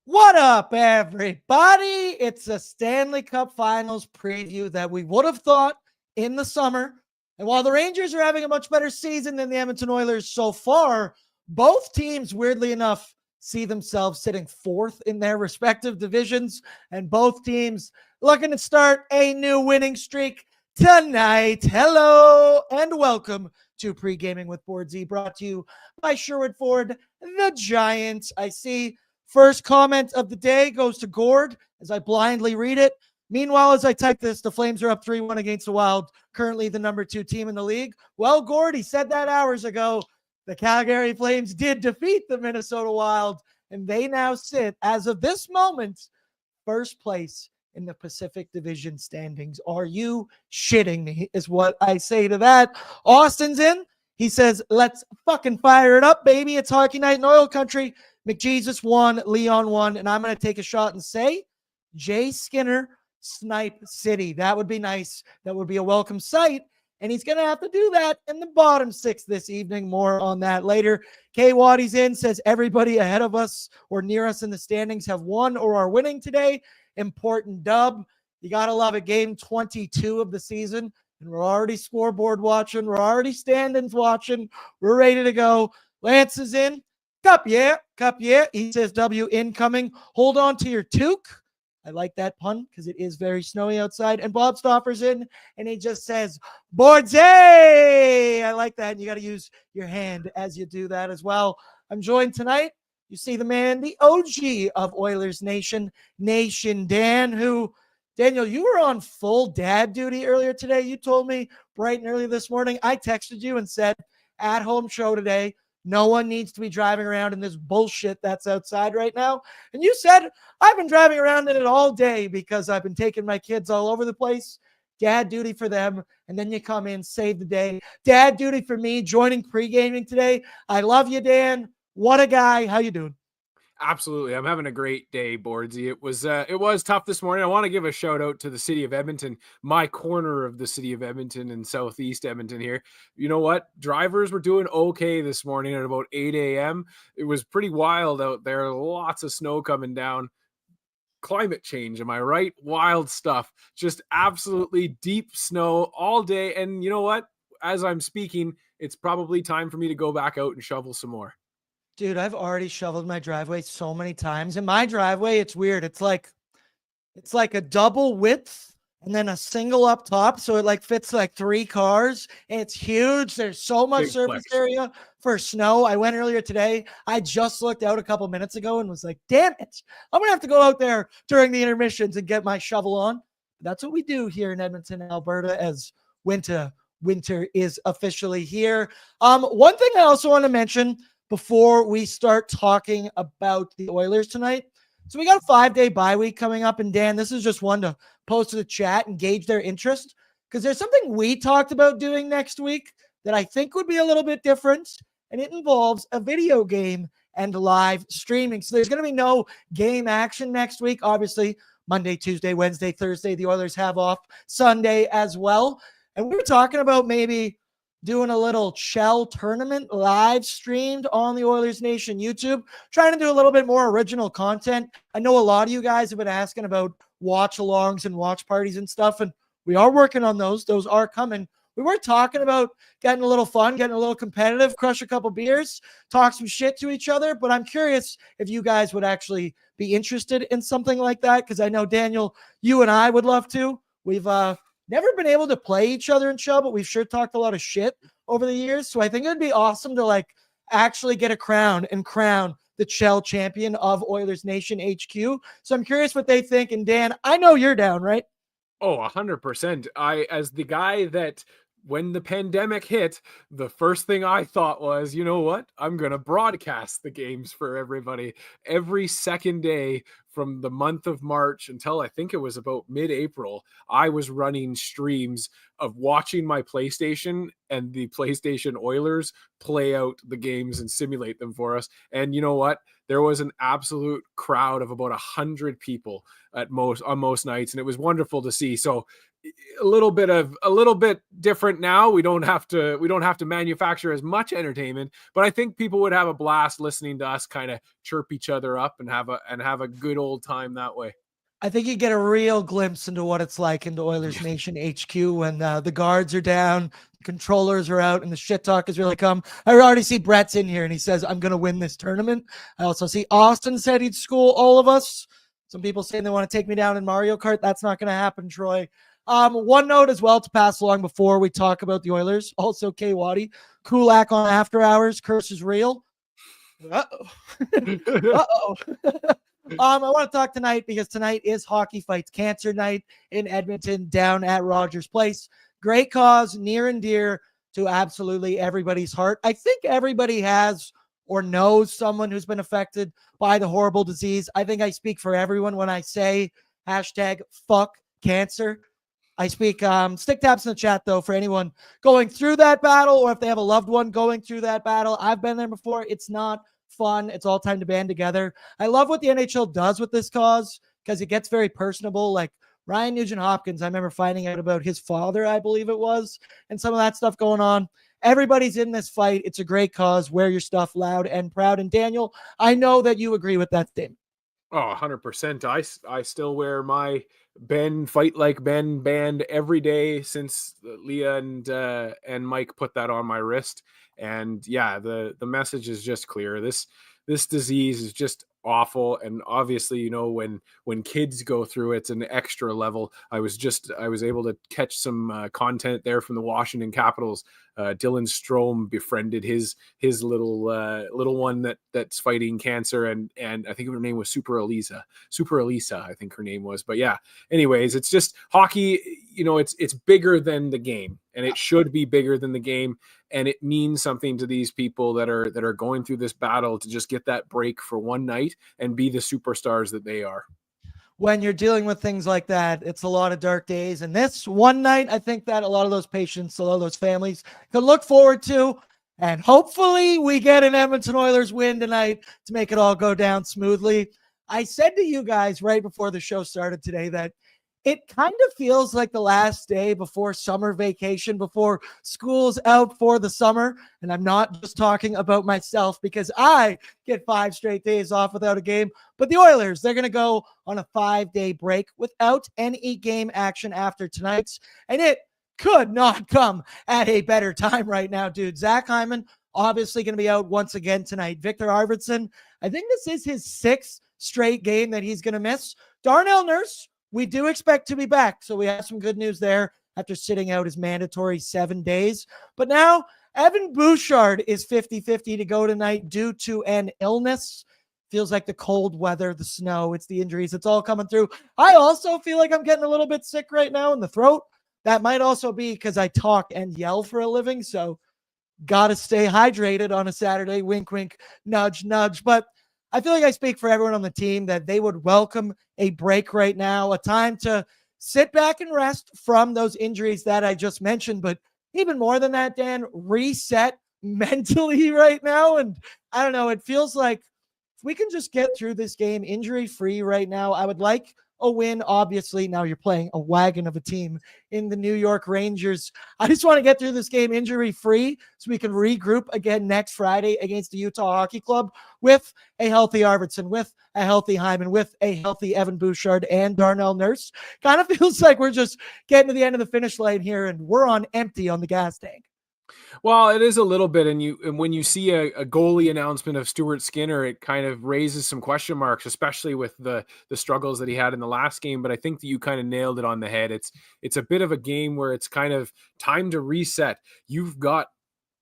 What up, everybody? It's a Stanley Cup Finals preview that we would have thought in the summer. And while the Rangers are having a much better season than the Edmonton Oilers so far, both teams, weirdly enough, see themselves sitting fourth in their respective divisions. And both teams looking to start a new winning streak tonight. Hello and welcome to Pre-Gaming with Bordzy, brought to you by Sherwood Ford, the Giants. I see first comment of the day goes to Gord as I blindly read it. Meanwhile, as I type this, the Flames are up 3-1 against the Wild, currently the number 2 team in the league. Well, Gord, he said that hours ago. The Calgary Flames did defeat the Minnesota Wild, and they now sit, as of this moment, first place in the Pacific Division standings. Are you shitting me, is what I say to that. Austin's in. He says, let's fucking fire it up, baby. It's hockey night in oil country. McJesus won, Leon won, and I'm going to take a shot and say Jay Skinner, Snipe City. That would be nice. That would be a welcome sight, and he's going to have to do that in the bottom 6 this evening. More on that later. K. Waddy's in, says everybody ahead of us or near us in the standings have won or are winning today. Important dub. You got to love it. Game 22 of the season, and we're already scoreboard watching. We're already standings watching. We're ready to go. Lance is in. Cup, yeah. Cup, yeah. He says W incoming. Hold on to your toque. I like that pun because it is very snowy outside. And Bob Stoffer's in, and he just says, Bordzy! I like that. And you got to use your hand as you do that as well. I'm joined tonight. You see the man, the OG of Oilers Nation, Dan, who, Daniel, you were on full dad duty earlier today. You told me bright and early this morning. I texted you and said, at-home show today. No one needs to be driving around in this bullshit that's outside right now. And you said, I've been driving around in it all day because I've been taking my kids all over the place. Dad duty for them. And then you come in, save the day. Dad duty for me, joining pre-gaming today. I love you, Dan. What a guy. How you doing? Absolutely. I'm having a great day, Bordzy. It was tough this morning. I want to give a shout out to the city of Edmonton, my corner of the city of Edmonton and southeast Edmonton here. You know what? Drivers were doing okay this morning at about 8 a.m. It was pretty wild out there. Lots of snow coming down. Climate change, am I right? Wild stuff. Just absolutely deep snow all day. And you know what? As I'm speaking, it's probably time for me to go back out and shovel some more. Dude, I've already shoveled my driveway so many times. In my driveway, it's weird. It's like a double width and then a single up top. So it like fits like 3 cars. And it's huge. There's so much surface area for snow. I went earlier today. I just looked out a couple minutes ago and was like, damn it. I'm going to have to go out there during the intermissions and get my shovel on. That's what we do here in Edmonton, Alberta, as winter is officially here. One thing I also want to mention before we start talking about the Oilers tonight. So we got a 5-day bye week coming up. And Dan, this is just one to post to the chat and gauge their interest, because there's something we talked about doing next week that I think would be a little bit different. And it involves a video game and live streaming. So there's going to be no game action next week. Obviously, Monday, Tuesday, Wednesday, Thursday, the Oilers have off. Sunday as well. And we were talking about maybe doing a little Shell tournament live streamed on the Oilersnation YouTube, trying to do a little bit more original content. I know a lot of you guys have been asking about watch alongs and watch parties and stuff, and we are working on those. Those are coming. We were talking about getting a little fun, getting a little competitive, crush a couple beers, talk some shit to each other. But I'm curious if you guys would actually be interested in something like that, because I know, Daniel, you and I would love to. We've never been able to play each other in Shell, but we've sure talked a lot of shit over the years. So I think it'd be awesome to like actually get a crown and crown the Shell champion of Oilers Nation HQ. So I'm curious what they think. And Dan, I know you're down, right? Oh, 100%. As the guy that when the pandemic hit, the first thing I thought was, you know what? I'm going to broadcast the games for everybody every second day from the month of March until I think it was about mid-April. I was running streams of watching my PlayStation and the PlayStation Oilers play out the games and simulate them for us. And you know what? There was an absolute crowd of about 100 people on most nights, and it was wonderful to see. So a little bit different now. We don't have to manufacture as much entertainment, but I think people would have a blast listening to us kind of chirp each other up and have a good old time that way. I think you get a real glimpse into what it's like into Oilers Nation HQ when the guards are down, controllers are out, and the shit talk has really come. I already see Brett's in here, and he says, I'm going to win this tournament. I also see Austin said he'd school all of us. Some people saying they want to take me down in Mario Kart. That's not going to happen, Troy. One note as well to pass along before we talk about the Oilers. Also, K. Waddy, Kulak on After Hours. Curse is real. Uh-oh. Uh-oh. I want to talk tonight because tonight is Hockey Fights Cancer Night in Edmonton down at Rogers Place. Great cause, near and dear to absolutely everybody's heart. I think everybody has or knows someone who's been affected by the horrible disease. I think I speak for everyone when I say hashtag fuck cancer. I speak stick taps in the chat, though, for anyone going through that battle or if they have a loved one going through that battle. I've been there before. It's not fun. It's all time to band together. I love what the NHL does with this cause because it gets very personable. Like Ryan Nugent-Hopkins, I remember finding out about his father, I believe it was, and some of that stuff going on. Everybody's in this fight. It's a great cause. Wear your stuff loud and proud. And Daniel, I know that you agree with that statement. Oh, 100%. I still wear my Ben Fight Like Ben band every day since Leah and Mike put that on my wrist. And yeah, the message is just clear. This disease is just awful, and obviously, you know, when kids go through it's an extra level. I was able to catch some content there from the Washington Capitals. Dylan Strome befriended his little one that's fighting cancer, and I think her name was Super Elisa, I think her name was. But yeah, anyways, it's just hockey, you know, it's bigger than the game, and it should be bigger than the game, and it means something to these people that are going through this battle to just get that break for one night and be the superstars that they are. When you're dealing with things like that, it's a lot of dark days. And this one night, I think that a lot of those patients, a lot of those families can look forward to. And hopefully we get an Edmonton Oilers win tonight to make it all go down smoothly. I said to you guys right before the show started today that it kind of feels like the last day before summer vacation, before school's out for the summer. And I'm not just talking about myself because I get 5 straight days off without a game. But the Oilers, they're going to go on a 5-day break without any game action after tonight's. And it could not come at a better time right now, dude. Zach Hyman, obviously going to be out once again tonight. Victor Arvidsson, I think this is his 6th straight game that he's going to miss. Darnell Nurse, we do expect to be back, so we have some good news there after sitting out his mandatory 7 days. But now, Evan Bouchard is 50-50 to go tonight due to an illness. Feels like the cold weather, the snow, it's the injuries, it's all coming through. I also feel like I'm getting a little bit sick right now in the throat. That might also be because I talk and yell for a living, so got to stay hydrated on a Saturday. Wink, wink, nudge, nudge. But I feel like I speak for everyone on the team that they would welcome a break right now, a time to sit back and rest from those injuries that I just mentioned. But even more than that, Dan, reset mentally right now. And I don't know, it feels like if we can just get through this game injury-free right now, I would like a win. Obviously, now you're playing a wagon of a team in the New York Rangers. I just want to get through this game injury-free so we can regroup again next Friday against the Utah Hockey Club with a healthy Arvidsson, with a healthy Hyman, with a healthy Evan Bouchard and Darnell Nurse. Kind of feels like we're just getting to the end of the finish line here and we're on empty on the gas tank. Well, it is a little bit, and when you see a goalie announcement of Stuart Skinner, it kind of raises some question marks, especially with the struggles that he had in the last game. But I think that you kind of nailed it on the head. It's a bit of a game where it's kind of time to reset. You've got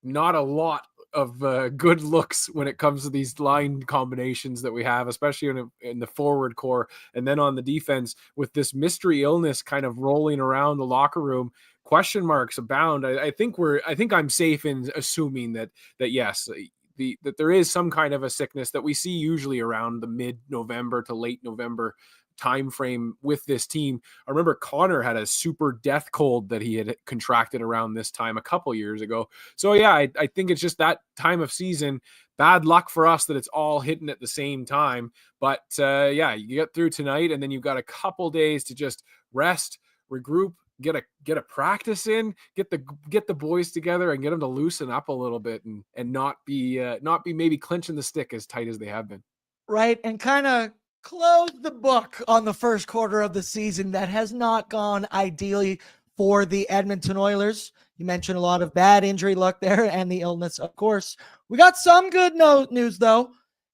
not a lot of good looks when it comes to these line combinations that we have, especially in the forward core, and then on the defense with this mystery illness kind of rolling around the locker room. Question marks abound. I think I'm safe in assuming that yes, that there is some kind of a sickness that we see usually around the mid-November to late November time frame with this team. I remember Connor had a super death cold that he had contracted around this time a couple years ago. So yeah, I think it's just that time of season. Bad luck for us that it's all hitting at the same time. But yeah, you get through tonight and then you've got a couple days to just rest, regroup, get a practice in, get the boys together and get them to loosen up a little bit and not be maybe clenching the stick as tight as they have been. Right. And kind of close the book on the first quarter of the season that has not gone ideally for the Edmonton Oilers. You mentioned a lot of bad injury luck there and the illness, of course. We got some good news, though,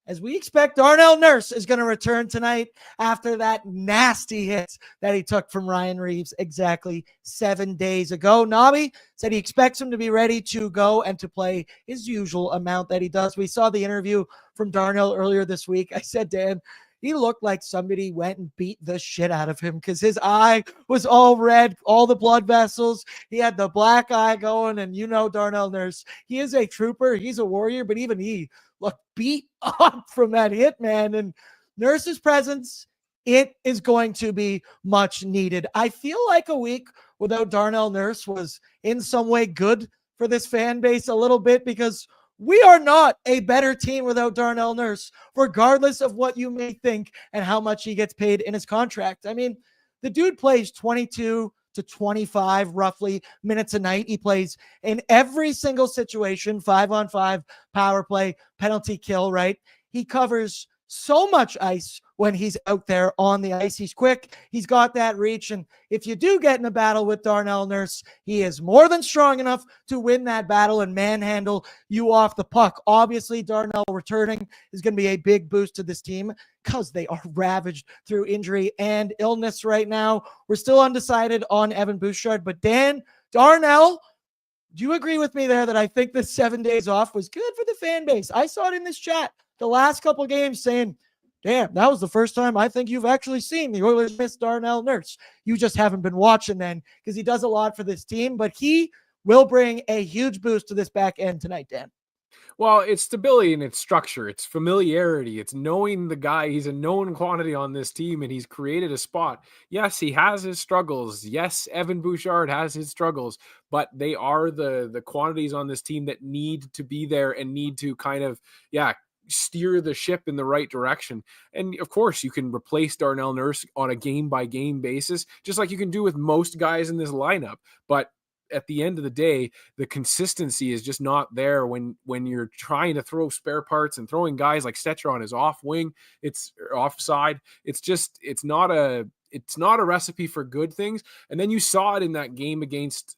as we expect Darnell Nurse is going to return tonight after that nasty hit that he took from Ryan Reeves exactly 7 days ago. Nobby said he expects him to be ready to go and to play his usual amount that he does. We saw the interview from Darnell earlier this week. I said, Dan, he looked like somebody went and beat the shit out of him because his eye was all red, all the blood vessels. He had the black eye going, and you know Darnell Nurse, he is a trooper. He's a warrior, but even he looked beat up from that hit, man. And Nurse's presence, it is going to be much needed. I feel like a week without Darnell Nurse was in some way good for this fan base a little bit, because we are not a better team without Darnell Nurse, regardless of what you may think and how much he gets paid in his contract. I mean, the dude plays 22 to 25 roughly minutes a night. He plays in every single situation, 5-on-5, power play, penalty kill, right? He covers so much ice when he's out there on the ice. He's quick. He's got that reach. And if you do get in a battle with Darnell Nurse, he is more than strong enough to win that battle and manhandle you off the puck. Obviously, Darnell returning is going to be a big boost to this team because they are ravaged through injury and illness right now. We're still undecided on Evan Bouchard, but Darnell, do you agree with me there that I think this 7 days off was good for the fan base? I saw it in this chat the last couple of games saying, damn, that was the first time I think you've actually seen the Oilers miss Darnell Nurse. You just haven't been watching then, because he does a lot for this team, but he will bring a huge boost to this back end tonight, Dan. Well, it's stability and it's structure. It's familiarity. It's knowing the guy. He's a known quantity on this team, and he's created a spot. Yes, he has his struggles. Yes, Evan Bouchard has his struggles, but they are the quantities on this team that need to be there and need to kind of, steer the ship in the right direction. And of course, you can replace Darnell Nurse on a game-by-game basis, just like you can do with most guys in this lineup. But at the end of the day, the consistency is just not there when you're trying to throw spare parts and throwing guys like Stetcher on his off wing, it's offside. It's not a recipe for good things. And then you saw it in that game against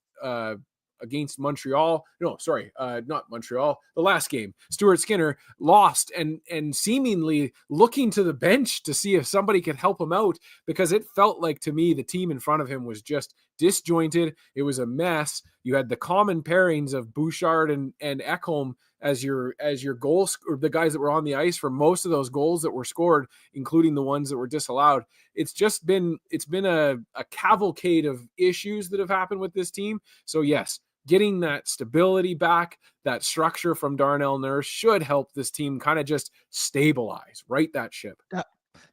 Montreal. No, sorry, not Montreal. The last game, Stuart Skinner lost and seemingly looking to the bench to see if somebody could help him out, because it felt like to me the team in front of him was just disjointed. It was a mess. You had the common pairings of Bouchard and Ekholm as your goals, or the guys that were on the ice for most of those goals that were scored, including the ones that were disallowed. It's been a cavalcade of issues that have happened with this team. So yes, getting that stability back, that structure from Darnell Nurse should help this team kind of just stabilize, right that ship.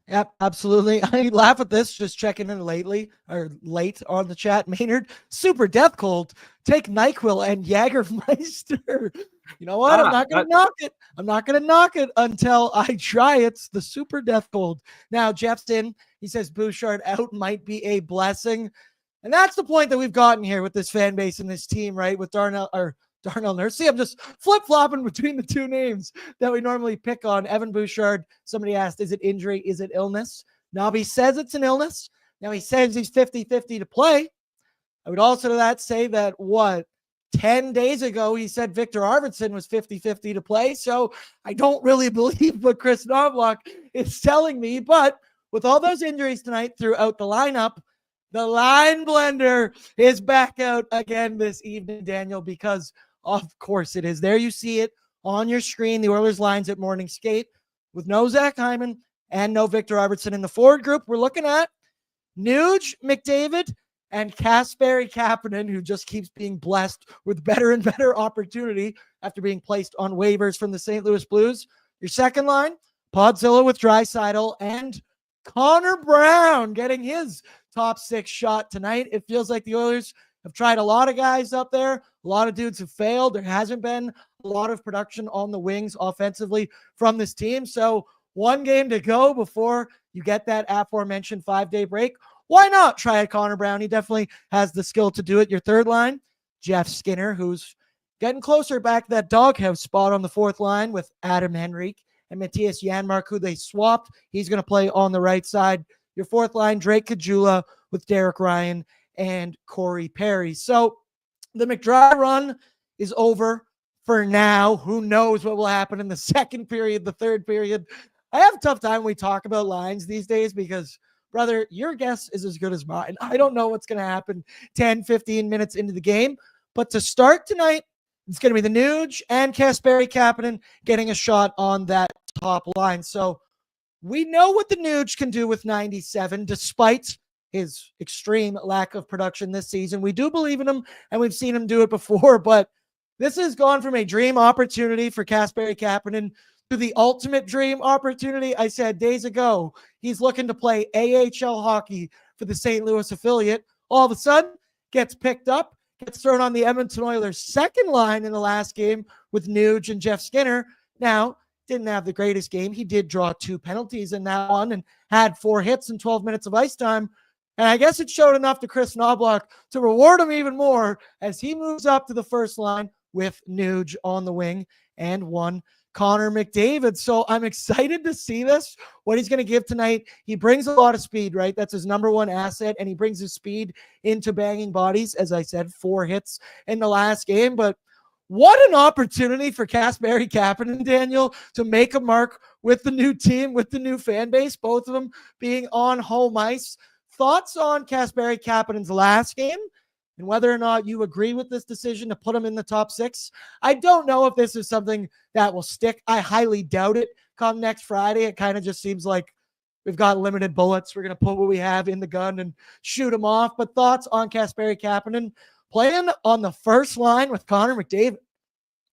Yep, absolutely. I laugh at this, just checking in late on the chat. Maynard, super death cold. Take NyQuil and Jägermeister. You know what? I'm not going to knock it. I'm not going to knock it until I try it. It's the super death cold. Now, Jeffston, he says Bouchard out might be a blessing. And that's the point that we've gotten here with this fan base and this team, right? With Darnell Nurse. See, I'm just flip-flopping between the two names that we normally pick on. Evan Bouchard, somebody asked, is it injury? Is it illness? Nobby says it's an illness. Now he says he's 50-50 to play. I would also to that say that 10 days ago, he said Victor Arvidsson was 50-50 to play. So I don't really believe what Chris Knobloch is telling me. But with all those injuries tonight throughout the lineup, the line blender is back out again this evening, Daniel, because of course it is. There you see it on your screen. The Oilers lines at morning skate with no Zach Hyman and no Victor Arvidsson in the forward group. We're looking at Nuge, McDavid, and Kasperi Kapanen, who just keeps being blessed with better and better opportunity after being placed on waivers from the St. Louis Blues. Your second line, Podzilla with Draisaitl and Conor Brown getting his top six shot tonight. It feels like the Oilers have tried a lot of guys up there. A lot of dudes have failed. There hasn't been a lot of production on the wings offensively from this team. So one game to go before you get that aforementioned 5-day break. why not try Conor Brown? He definitely has the skill to do it. Your third line, Jeff Skinner, who's getting closer back to that doghouse spot on the fourth line with Adam Henrique and Matthias Janmark, who they swapped. He's going to play on the right side. Your fourth line, Drake Caggiula with Derek Ryan and Corey Perry. So the McDry run is over for now. Who knows what will happen in the second period, the third period. I have a tough time when we talk about lines these days because, brother, your guess is as good as mine. I don't know what's going to happen 10, 15 minutes into the game. But to start tonight, it's going to be the Nuge and Kasperi Kapanen getting a shot on that top line. So we know what the Nuge can do with 97, despite his extreme lack of production this season. We do believe in him, and we've seen him do it before. But this has gone from a dream opportunity for Kasperi Kapanen to the ultimate dream opportunity. I said days ago, he's looking to play AHL hockey for the St. Louis affiliate. All of a sudden, gets picked up, gets thrown on the Edmonton Oilers' second line in the last game with Nuge and Jeff Skinner. Now, didn't have the greatest game. He did draw 2 penalties in that one and had 4 hits in 12 minutes of ice time. And I guess it showed enough to Chris Knobloch to reward him even more as he moves up to the first line with Nuge on the wing and one Connor McDavid. So I'm excited to see this, what he's going to give tonight. He brings a lot of speed, right? That's his number one asset, and he brings his speed into banging bodies. As I said, 4 hits in the last game. But what an opportunity for Kasperi Kapanen, Daniel, to make a mark with the new team, with the new fan base, both of them being on home ice. Thoughts on Kasperi Kapanen's last game and whether or not you agree with this decision to put him in the top 6? I don't know if this is something that will stick. I highly doubt it come next Friday. It kind of just seems like we've got limited bullets. We're going to put what we have in the gun and shoot him off. But thoughts on Kasperi Kapanen playing on the first line with Connor McDavid?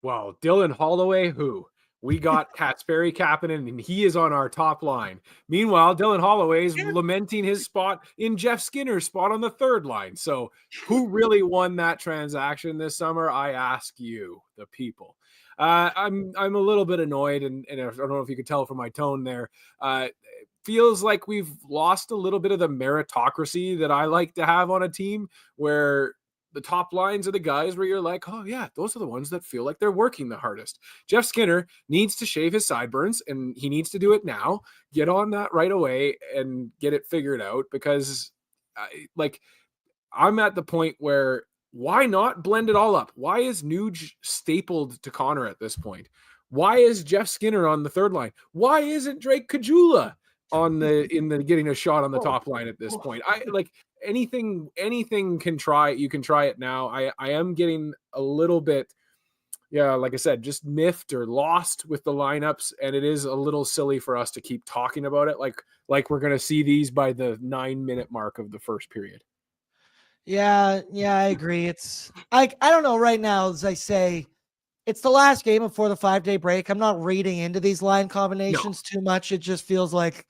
Well, Dylan Holloway, who? We got Kasperi Kapanen, and he is on our top line. Meanwhile, Dylan Holloway is lamenting his spot in Jeff Skinner's spot on the third line. So who really won that transaction this summer? I ask you, the people. I'm a little bit annoyed, and I don't know if you could tell from my tone there. Feels like we've lost a little bit of the meritocracy that I like to have on a team, where the top lines are the guys where you're like, oh yeah, those are the ones that feel like they're working the hardest. Jeff Skinner needs to shave his sideburns, and he needs to do it now. Get on that right away and get it figured out, because I'm at the point where why not blend it all up? Why is Nuge stapled to Connor at this point? Why is Jeff Skinner on the third line? Why isn't Drake Caggiula on the getting a shot on the top line at this point? I like anything can try. You can try it now. I am getting a little bit, like I said, just miffed or lost with the lineups, and it is a little silly for us to keep talking about it like we're going to see these by the 9-minute mark of the first period. Yeah, I agree. It's I don't know right now, as I say, it's the last game before the 5-day break. I'm not reading into these line combinations too much. It just feels like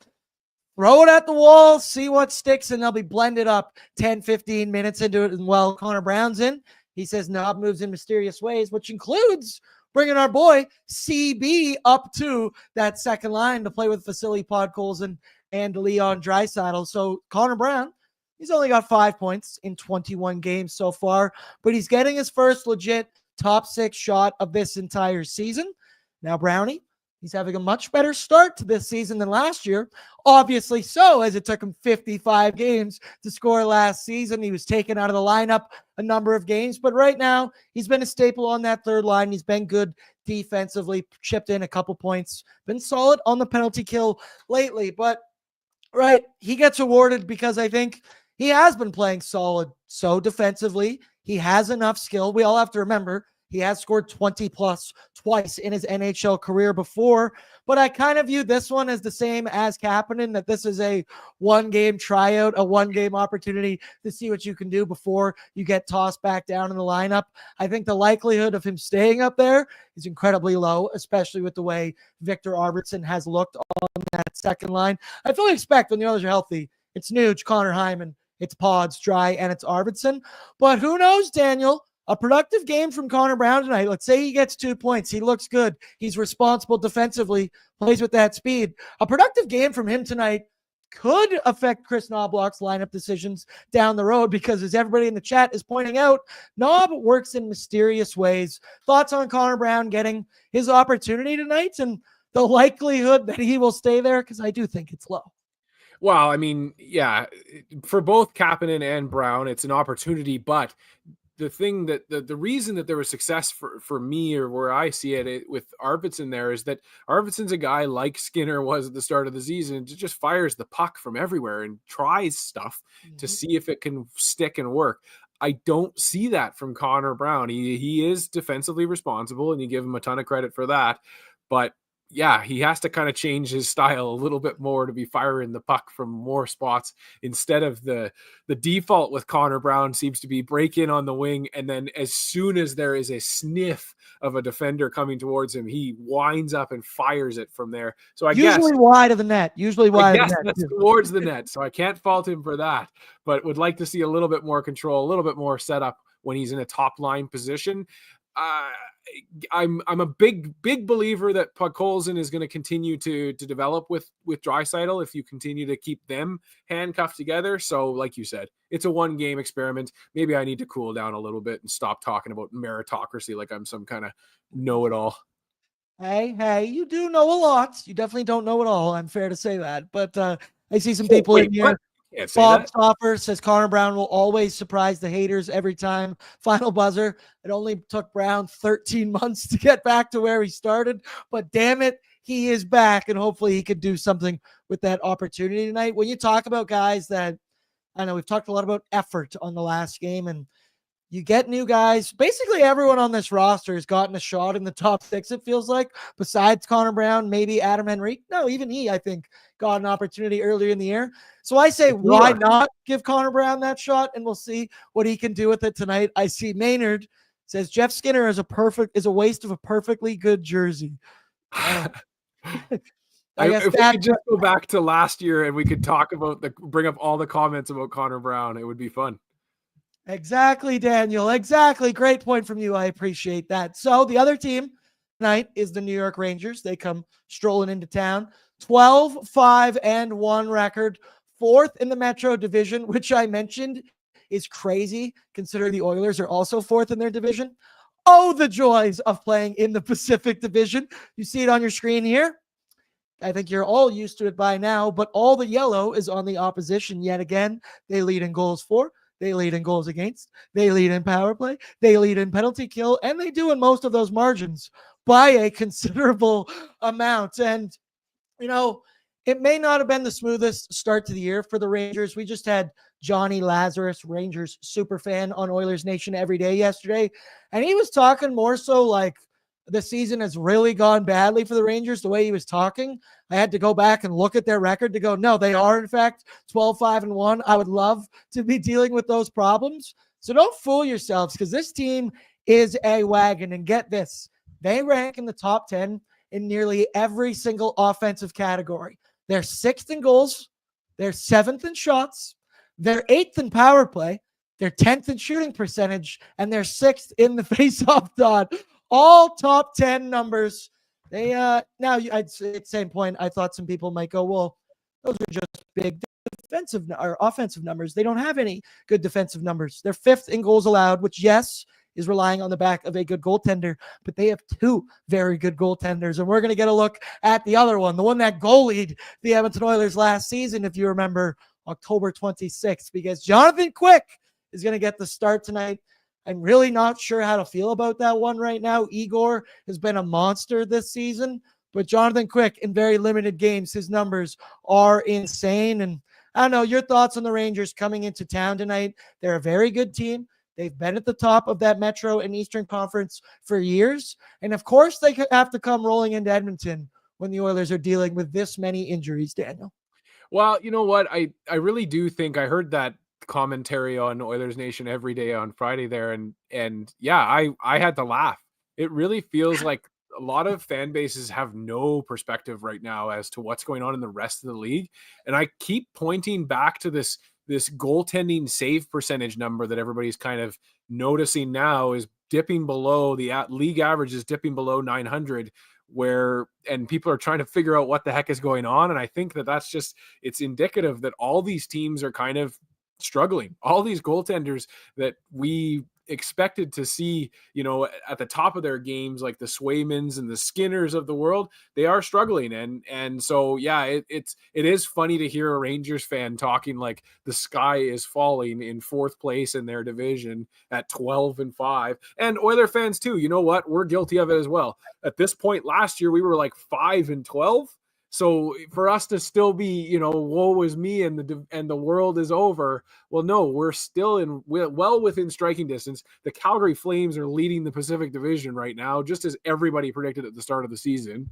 throw it at the wall, see what sticks, and they'll be blended up 10, 15 minutes into it. And while Connor Brown's in, he says Knob moves in mysterious ways, which includes bringing our boy CB up to that second line to play with Vasily Podkolzin and Leon Draisaitl. So Connor Brown, he's only got 5 points in 21 games so far, but he's getting his first legit top 6 shot of this entire season. Now, Brownie, he's having a much better start to this season than last year. Obviously so, as it took him 55 games to score last season. He was taken out of the lineup a number of games, but right now he's been a staple on that third line. He's been good defensively, chipped in a couple points, been solid on the penalty kill lately. But right, he gets awarded because I think he has been playing solid. So defensively, he has enough skill. We all have to remember he has scored 20 plus twice in his NHL career before, but I kind of view this one as the same as Kapanen, that this is a 1-game tryout, a 1-game opportunity to see what you can do before you get tossed back down in the lineup. I think the likelihood of him staying up there is incredibly low, especially with the way Victor Arvidsson has looked on that second line. I fully expect when the others are healthy, it's Nuge, Connor Hyman, it's Pods, Dry, and it's Arvidsson. But who knows, Daniel? A productive game from Connor Brown tonight. Let's say he gets 2 points. He looks good. He's responsible defensively, plays with that speed. A productive game from him tonight could affect Chris Knobloch's lineup decisions down the road, because as everybody in the chat is pointing out, Knob works in mysterious ways. Thoughts on Conor Brown getting his opportunity tonight and the likelihood that he will stay there? Because I do think it's low. Well, I mean, yeah, for both Kapanen and Brown, it's an opportunity, but the thing that the reason that there was success for me, or where I see it with Arvidsson there, is that Arvidsson's a guy like Skinner was at the start of the season, and just fires the puck from everywhere and tries stuff to see if it can stick and work. I don't see that from Conor Brown. He is defensively responsible, and you give him a ton of credit for that, but yeah, he has to kind of change his style a little bit more to be firing the puck from more spots, instead of the default with Conor Brown seems to be break in on the wing, and then as soon as there is a sniff of a defender coming towards him, he winds up and fires it from there. So I guess usually wide of the net, usually wide of the net. That's towards the net, so I can't fault him for that, but would like to see a little bit more control, a little bit more setup when he's in a top line position. I'm a big believer that Podkolzin is going to continue to develop with Draisaitl if you continue to keep them handcuffed together. So like you said, it's a 1-game experiment. Maybe I need to cool down a little bit and stop talking about meritocracy like I'm some kind of know-it-all. Hey, you do know a lot. You definitely don't know it all. I'm fair to say that. But I see some people in here. Bob Stopper says Conor Brown will always surprise the haters every time. Final buzzer. It only took Brown 13 months to get back to where he started, but damn it, he is back, and hopefully he could do something with that opportunity tonight. When you talk about guys that, I know we've talked a lot about effort on the last game, and you get new guys. Basically, everyone on this roster has gotten a shot in the top 6, it feels like, besides Conor Brown, maybe Adam Henrique. No, even he, I think, got an opportunity earlier in the year. So I say, why not give Conor Brown that shot, and we'll see what he can do with it tonight. I see Maynard says Jeff Skinner is a waste of a perfectly good jersey. I guess if we could just go back to last year and we could talk about bring up all the comments about Conor Brown, it would be fun. Exactly, Daniel. Exactly. Great point from you. I appreciate that. So the other team tonight is the New York Rangers. They come strolling into town. 12-5-1 record. 4th in the Metro Division, which I mentioned is crazy considering the Oilers are also 4th in their division. Oh, the joys of playing in the Pacific Division. You see it on your screen here. I think you're all used to it by now, but all the yellow is on the opposition yet again. They lead in goals for. They lead in goals against. They lead in power play. They lead in penalty kill. And they do in most of those margins by a considerable amount. And, you know, it may not have been the smoothest start to the year for the Rangers. We just had Johnny Lazarus, Rangers super fan, on Oilers Nation every day yesterday. And he was talking more so like the season has really gone badly for the Rangers, the way he was talking. I had to go back and look at their record to go, no, they are in fact 12-5-1. I would love to be dealing with those problems. So don't fool yourselves, because this team is a wagon. And get this, they rank in the top 10 in nearly every single offensive category. They're 6th in goals. They're 7th in shots. They're 8th in power play. They're 10th in shooting percentage. And they're 6th in the faceoff dot. All top 10 numbers. They now I'd say at the same point, I thought some people might go, well, those are just big defensive or offensive numbers. They don't have any good defensive numbers. They're 5th in goals allowed, which, yes, is relying on the back of a good goaltender, but they have 2 very good goaltenders. And we're going to get a look at the other one, the one that goalied the Edmonton Oilers last season, if you remember, October 26th, because Jonathan Quick is going to get the start tonight. I'm really not sure how to feel about that one right now. Igor has been a monster this season, but Jonathan Quick, in very limited games, his numbers are insane. And I don't know, your thoughts on the Rangers coming into town tonight. They're a very good team. They've been at the top of that Metro and Eastern Conference for years. And of course, they have to come rolling into Edmonton when the Oilers are dealing with this many injuries, Daniel. Well, you know what? I really do think I heard that commentary on Oilers Nation every day on Friday there, and yeah, I had to laugh. It really feels like a lot of fan bases have no perspective right now as to what's going on in the rest of the league, and I keep pointing back to this goaltending save percentage number that everybody's kind of noticing now is dipping below the league average, is dipping below 900, and people are trying to figure out what the heck is going on. And I think that's just, it's indicative that all these teams are kind of struggling. All these goaltenders that we expected to see, at the top of their games, like the Swaymans and the Skinners of the world, they are struggling. And so, yeah, it is funny to hear a Rangers fan talking like the sky is falling in fourth place in their division at 12-5. And Oiler fans too, you know what? We're guilty of it as well. At this point last year, we were like 5-12. So for us to still be, woe is me and the world is over. Well, no, we're still well within striking distance. The Calgary Flames are leading the Pacific Division right now, just as everybody predicted at the start of the season.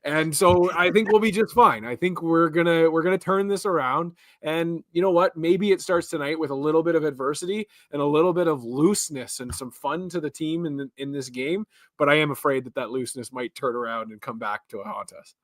And so I think we'll be just fine. I think we're gonna turn this around. And you know what? Maybe it starts tonight with a little bit of adversity and a little bit of looseness and some fun to the team in this game. But I am afraid that looseness might turn around and come back to haunt us.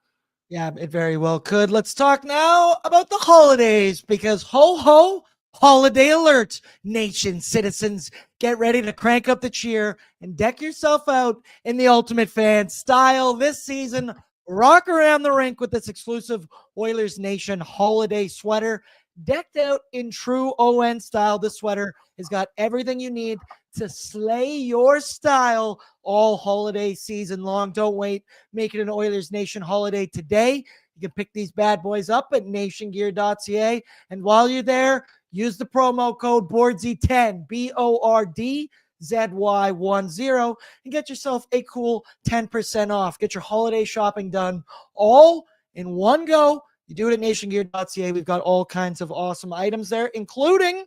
Yeah, it very well could. Let's talk now about the holidays, because ho ho, holiday alert, nation citizens. Get ready to crank up the cheer and deck yourself out in the ultimate fan style this season. Rock around the rink with this exclusive Oilers Nation holiday sweater. Decked out in true ON style, this sweater has got everything you need to slay your style all holiday season long. Don't wait. Make it an Oilers Nation holiday today. You can pick these bad boys up at nationgear.ca. And while you're there, use the promo code BORDZY10, BORDZY10, and get yourself a cool 10% off. Get your holiday shopping done all in one go. You do it at nationgear.ca. We've got all kinds of awesome items there, including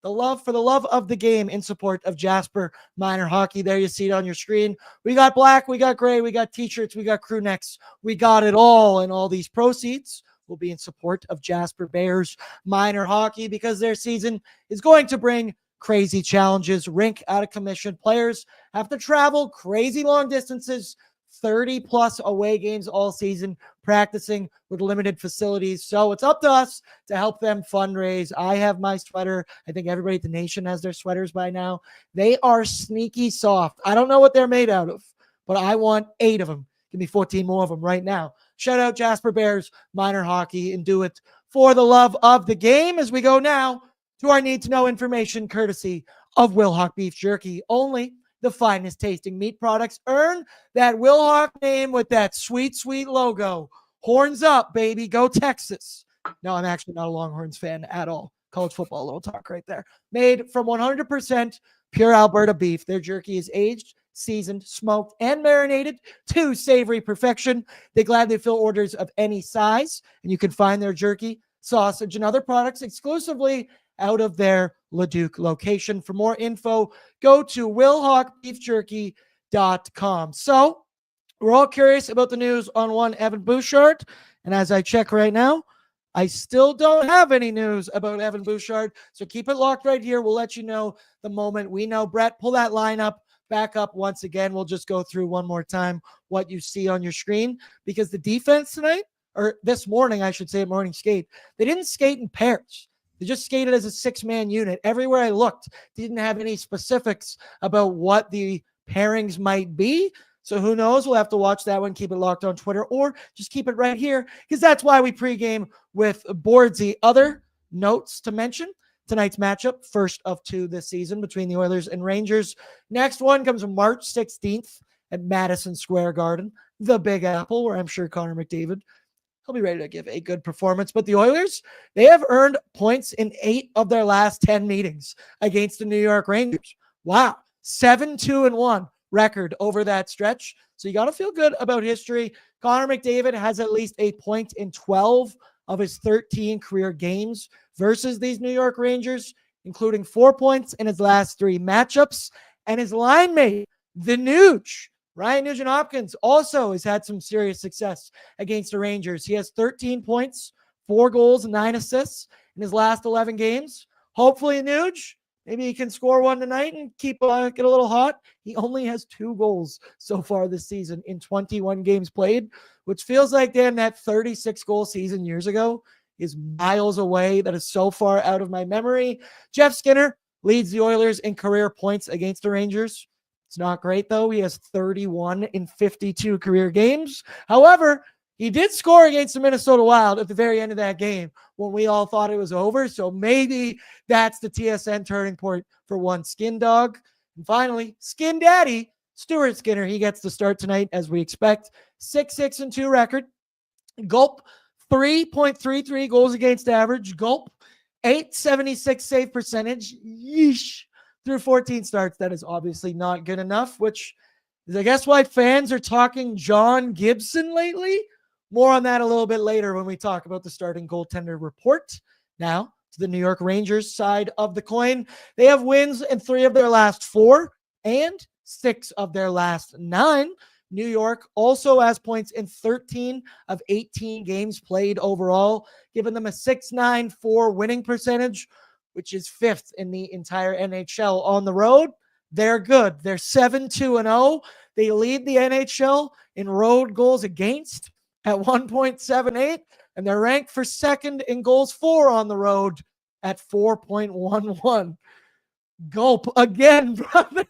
the love of the game in support of Jasper Minor Hockey. There you see it on your screen. We got black, we got gray, we got t-shirts, we got crew necks. We got it all. And all these proceeds will be in support of Jasper Bears Minor Hockey, because their season is going to bring crazy challenges. Rink out of commission. Players have to travel crazy long distances, 30 plus away games all season, practicing with limited facilities. So it's up to us to help them fundraise. I have my sweater. I think everybody at the nation has their sweaters by now. They are sneaky soft. I don't know what they're made out of, but I want 8 of them. Give me 14 more of them right now. Shout out Jasper Bears Minor Hockey, and do it for the love of the game. As we go now to our need to know information, courtesy of Wilhauk Beef Jerky. Only the finest tasting meat products earn that Wilhauk name with that sweet, sweet logo. Horns up, baby. Go Texas. No, I'm actually not a Longhorns fan at all. College football, little talk right there. Made from 100% pure Alberta beef. Their jerky is aged, seasoned, smoked, and marinated to savory perfection. They gladly fill orders of any size, and you can find their jerky, sausage, and other products exclusively out of their Leduc location. For more info, go to willhawkbeefjerky.com. So we're all curious about the news on one Evan Bouchard. And as I check right now, I still don't have any news about Evan Bouchard. So keep it locked right here. We'll let you know the moment we know. Brett, pull that lineup back up once again. We'll just go through one more time what you see on your screen, because the defense tonight, or this morning, I should say, at morning skate, they didn't skate in pairs. They just skated as a 6-man unit. Everywhere I looked, didn't have any specifics about what the pairings might be. So who knows? We'll have to watch that one. Keep it locked on Twitter, or just keep it right here, because that's why we pregame with Bordzy. Other notes to mention: tonight's matchup, first of 2 this season between the Oilers and Rangers. Next one comes March 16th at Madison Square Garden, the Big Apple, where I'm sure Connor McDavid, he'll be ready to give a good performance. But the Oilers, they have earned points in 8 of their last 10 meetings against the New York Rangers. Wow. 7-2-1 record over that stretch. So you got to feel good about history. Connor McDavid has at least a point in 12 of his 13 career games versus these New York Rangers, including 4 points in his last 3 matchups. And his line mate, the Nuge, Ryan Nugent-Hopkins, also has had some serious success against the Rangers. He has 13 points, 4 goals, and 9 assists in his last 11 games. Hopefully, Nuge, maybe he can score one tonight and get a little hot. He only has 2 goals so far this season in 21 games played, which feels like, damn, that 36-goal season years ago is miles away. That is so far out of my memory. Jeff Skinner leads the Oilers in career points against the Rangers. It's not great, though. He has 31 in 52 career games. However, he did score against the Minnesota Wild at the very end of that game when we all thought it was over. So maybe that's the TSN turning point for one Skin Dog. And finally, Skin Daddy, Stuart Skinner. He gets the start tonight, as we expect. 6-6-2 record. Gulp, 3.33 goals against average. Gulp, 876 save percentage. Yeesh. Through 14 starts. That is obviously not good enough, which is, I guess, why fans are talking John Gibson lately. More on that a little bit later when we talk about the starting goaltender report. Now, to the New York Rangers side of the coin. They have wins in 3 of their last 4 and 6 of their last 9. New York also has points in 13 of 18 games played overall, giving them a 6.94 winning percentage, which is 5th in the entire NHL. On the road, they're good. They're 7-2-0. They lead the NHL in road goals against at 1.78, and they're ranked for 2nd in goals for on the road at 4.11. Gulp again, brother.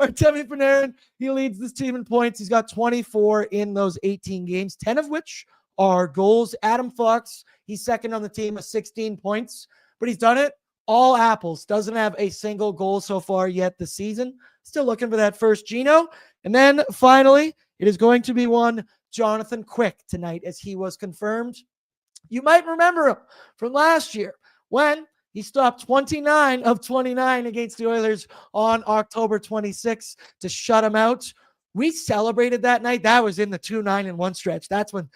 Artemi Panarin, he leads this team in points. He's got 24 in those 18 games, 10 of which are goals. Adam Fox, he's 2nd on the team with 16 points, but he's done it all apples. Doesn't have a single goal so far yet this season. Still looking for that first Gino. And then finally, it is going to be one Jonathan Quick tonight, as he was confirmed. You might remember him from last year when he stopped 29 of 29 against the Oilers on October 26th to shut them out. We celebrated that night. That was in the 2-9-1 stretch. That's when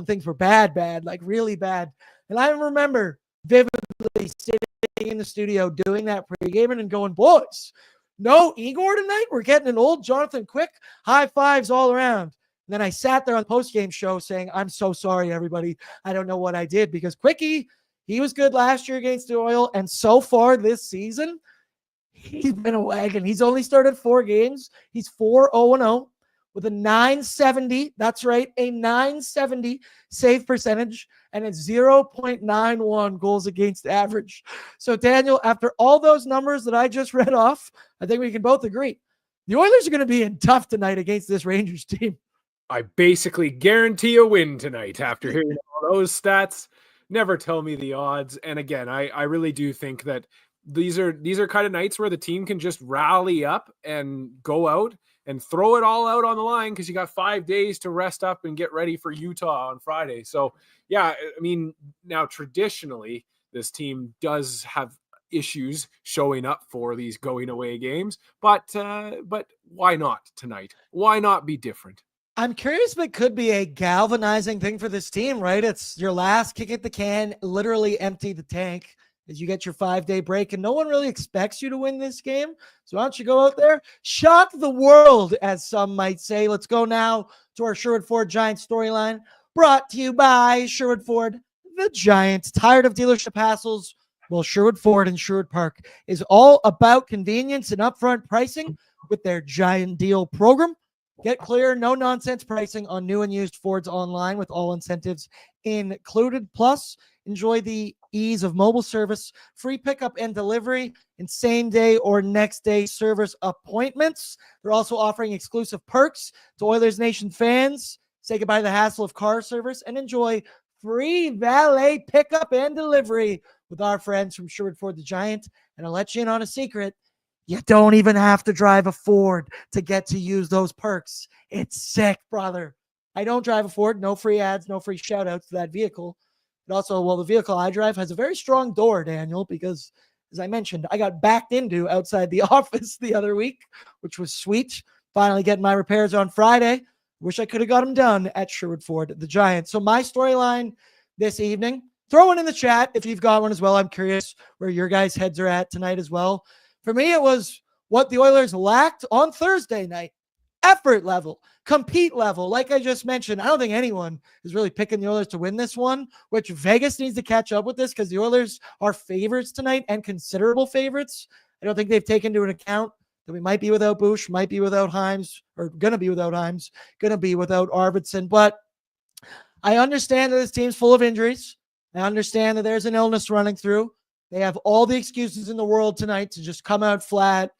things were bad, like really bad. And I remember vividly sitting in the studio doing that pregame and going, boys, no Igor tonight. We're getting an old Jonathan Quick. High fives all around. And then I sat there on the postgame show saying, I'm so sorry, everybody. I don't know what I did, because Quickie, he was good last year against the Oil, and so far this season, he's been a wagon. He's only started 4 games. He's 4-0-0 with a 970. That's right, a 970 save percentage and a 0.91 goals against average. So, Daniel, after all those numbers that I just read off, I think we can both agree the Oilers are going to be in tough tonight against this Rangers team. I basically guarantee a win tonight after hearing all those stats. Never tell me the odds. And again, I really do think that these are kind of nights where the team can just rally up and go out and throw it all out on the line, because you got 5 days to rest up and get ready for Utah on Friday. So yeah, I mean, now traditionally this team does have issues showing up for these going away games, but why not tonight? Why not be different? I'm curious if it could be a galvanizing thing for this team, right? It's your last kick at the can, literally empty the tank as you get your 5-day break, and no one really expects you to win this game. So why don't you go out there, shock the world, as some might say. Let's go now to our Sherwood Ford Giants storyline, brought to you by Sherwood Ford, the Giants. Tired of dealership hassles? Well, Sherwood Ford in Sherwood Park is all about convenience and upfront pricing with their Giant Deal program. Get clear, no-nonsense pricing on new and used Fords online with all incentives included. Plus, enjoy the ease of mobile service, free pickup and delivery, and same-day or next-day service appointments. They're also offering exclusive perks to Oilers Nation fans. Say goodbye to the hassle of car service and enjoy free valet pickup and delivery with our friends from Sherwood Ford the Giant. And I'll let you in on a secret. You don't even have to drive a Ford to get to use those perks. It's sick, brother. I don't drive a Ford. No free ads, no free shout outs to that vehicle. But also, well, the vehicle I drive has a very strong door, Daniel, because as I mentioned, I got backed into outside the office the other week, which was sweet. Finally getting my repairs on Friday. Wish I could have got them done at Sherwood Ford, the Giants. So my storyline this evening, throw one in the chat if you've got one as well. I'm curious where your guys' heads are at tonight as well. For me, it was what the Oilers lacked on Thursday night. Effort level, compete level. Like I just mentioned, I don't think anyone is really picking the Oilers to win this one, which Vegas needs to catch up with this, because the Oilers are favorites tonight and considerable favorites. I don't think they've taken into account that we might be without Bush, might be without Himes, or going to be without Himes, going to be without Arvidsson. But I understand that this team's full of injuries. I understand that there's an illness running through. They have all the excuses in the world tonight to just come out flat,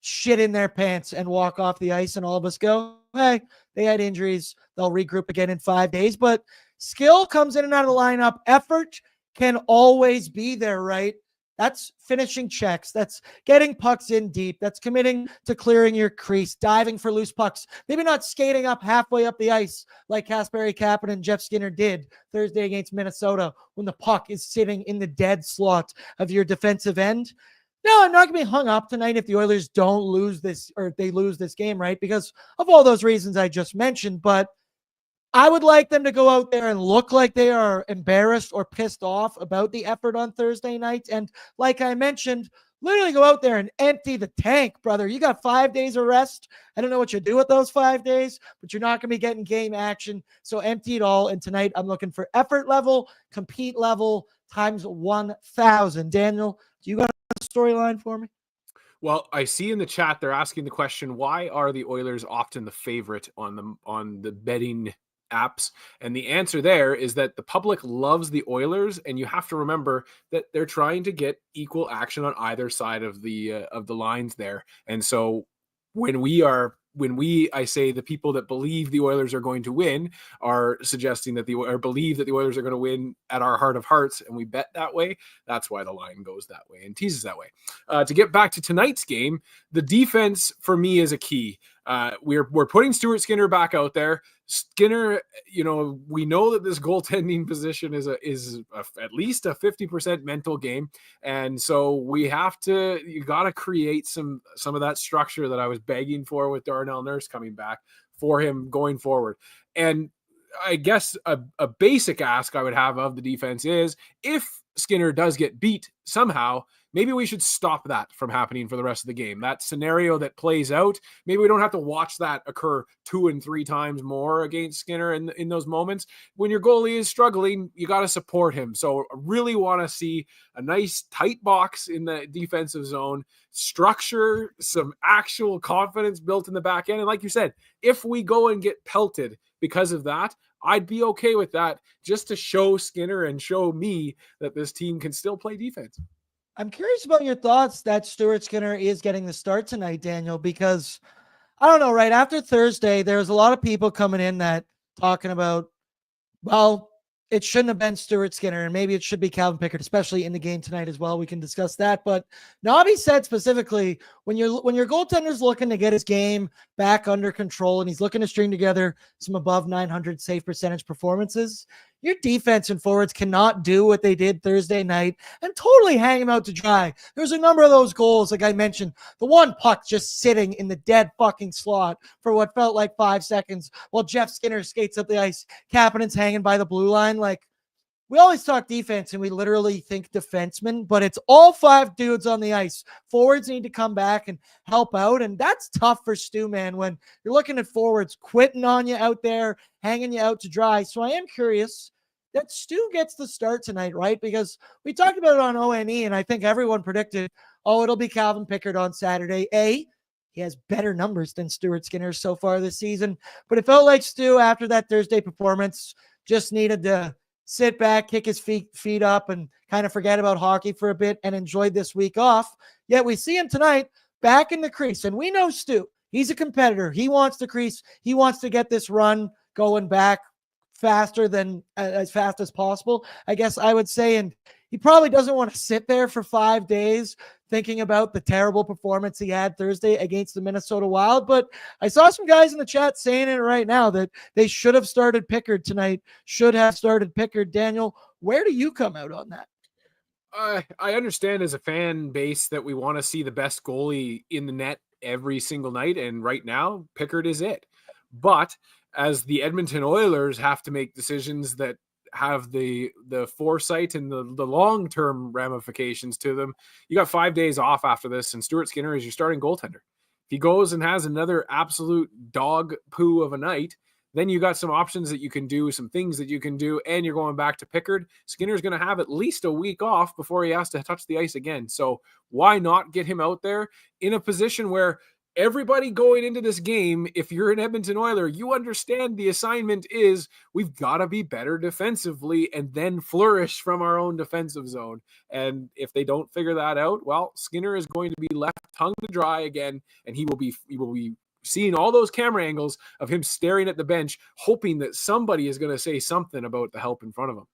shit in their pants and walk off the ice, and all of us go, hey, they had injuries. They'll regroup again in 5 days. But skill comes in and out of the lineup. Effort can always be there, right? That's finishing checks. That's getting pucks in deep. That's committing to clearing your crease, diving for loose pucks. Maybe not skating up halfway up the ice like Kasperi Kapanen and Jeff Skinner did Thursday against Minnesota when the puck is sitting in the dead slot of your defensive end. No, I'm not going to be hung up tonight if the Oilers don't lose this, or if they lose this game, right? Because of all those reasons I just mentioned. But I would like them to go out there and look like they are embarrassed or pissed off about the effort on Thursday night. And like I mentioned, literally go out there and empty the tank, brother. You got 5 days of rest. I don't know what you do with those 5 days, but you're not going to be getting game action. So empty it all. And tonight I'm looking for effort level, compete level times 1,000. Daniel, do you got a storyline for me? Well, I see in the chat they're asking the question, why are the Oilers often the favorite on the betting apps? And the answer there is that the public loves the Oilers, and you have to remember that they're trying to get equal action on either side of the lines there. And so I say the people that believe the Oilers are going to win are suggesting that believe that the Oilers are going to win at our heart of hearts, and we bet that way. That's why the line goes that way and teases that way. To get back to tonight's game, the defense for me is a key. We're putting Stuart Skinner back out there. Skinner, we know that this goaltending position is at least a 50% mental game, and so you got to create some of that structure that I was begging for with Darnell Nurse coming back for him going forward. And I guess a basic ask I would have of the defense is, if Skinner does get beat somehow, maybe we should stop that from happening for the rest of the game. That scenario that plays out, maybe we don't have to watch that occur 2 and 3 times more against Skinner in those moments. When your goalie is struggling, you got to support him. So I really want to see a nice tight box in the defensive zone, structure, some actual confidence built in the back end. And like you said, if we go and get pelted because of that, I'd be okay with that, just to show Skinner and show me that this team can still play defense. I'm curious about your thoughts that Stuart Skinner is getting the start tonight, Daniel, because I don't know, right after Thursday, there's a lot of people coming in that talking about, well, it shouldn't have been Stuart Skinner, and maybe it should be Calvin Pickard, especially in the game tonight as well. We can discuss that. But Nobby said specifically, when your goaltender's looking to get his game back under control and he's looking to string together some above 900 save percentage performances, your defense and forwards cannot do what they did Thursday night and totally hang him out to dry. There's a number of those goals, like I mentioned, the one puck just sitting in the dead fucking slot for what felt like 5 seconds while Jeff Skinner skates up the ice. Kapanen's hanging by the blue line. Like, we always talk defense and we literally think defensemen, but it's all 5 dudes on the ice. Forwards need to come back and help out, and that's tough for Stu, man, when you're looking at forwards quitting on you out there, hanging you out to dry. So I am curious that Stu gets the start tonight, right? Because we talked about it on ONE, and I think everyone predicted, it'll be Calvin Pickard on Saturday. He has better numbers than Stuart Skinner so far this season, but it felt like Stu, after that Thursday performance, just needed to sit back, kick his feet up, and kind of forget about hockey for a bit and enjoy this week off. Yet we see him tonight back in the crease, and we know Stu. He's a competitor. He wants the crease. He wants to get this run going back faster than as fast as possible, I guess I would say. And he probably doesn't want to sit there for 5 days thinking about the terrible performance he had Thursday against the Minnesota Wild. But I saw some guys in the chat saying it right now that they should have started Pickard tonight, Daniel, where do you come out on that? I understand as a fan base that we want to see the best goalie in the net every single night. And right now, Pickard is it. But as the Edmonton Oilers have to make decisions that have the foresight and the long-term ramifications to them, you got 5 days off after this, and Stuart Skinner is your starting goaltender. If he goes and has another absolute dog poo of a night, then you got some options that you can do, some things that you can do, and you're going back to Pickard. Skinner's going to have at least a week off before he has to touch the ice again. So why not get him out there in a position where everybody going into this game, if you're an Edmonton Oiler, you understand the assignment is we've got to be better defensively and then flourish from our own defensive zone. And if they don't figure that out, well, Skinner is going to be left hung to dry again, and he will be seeing all those camera angles of him staring at the bench, hoping that somebody is going to say something about the help in front of him.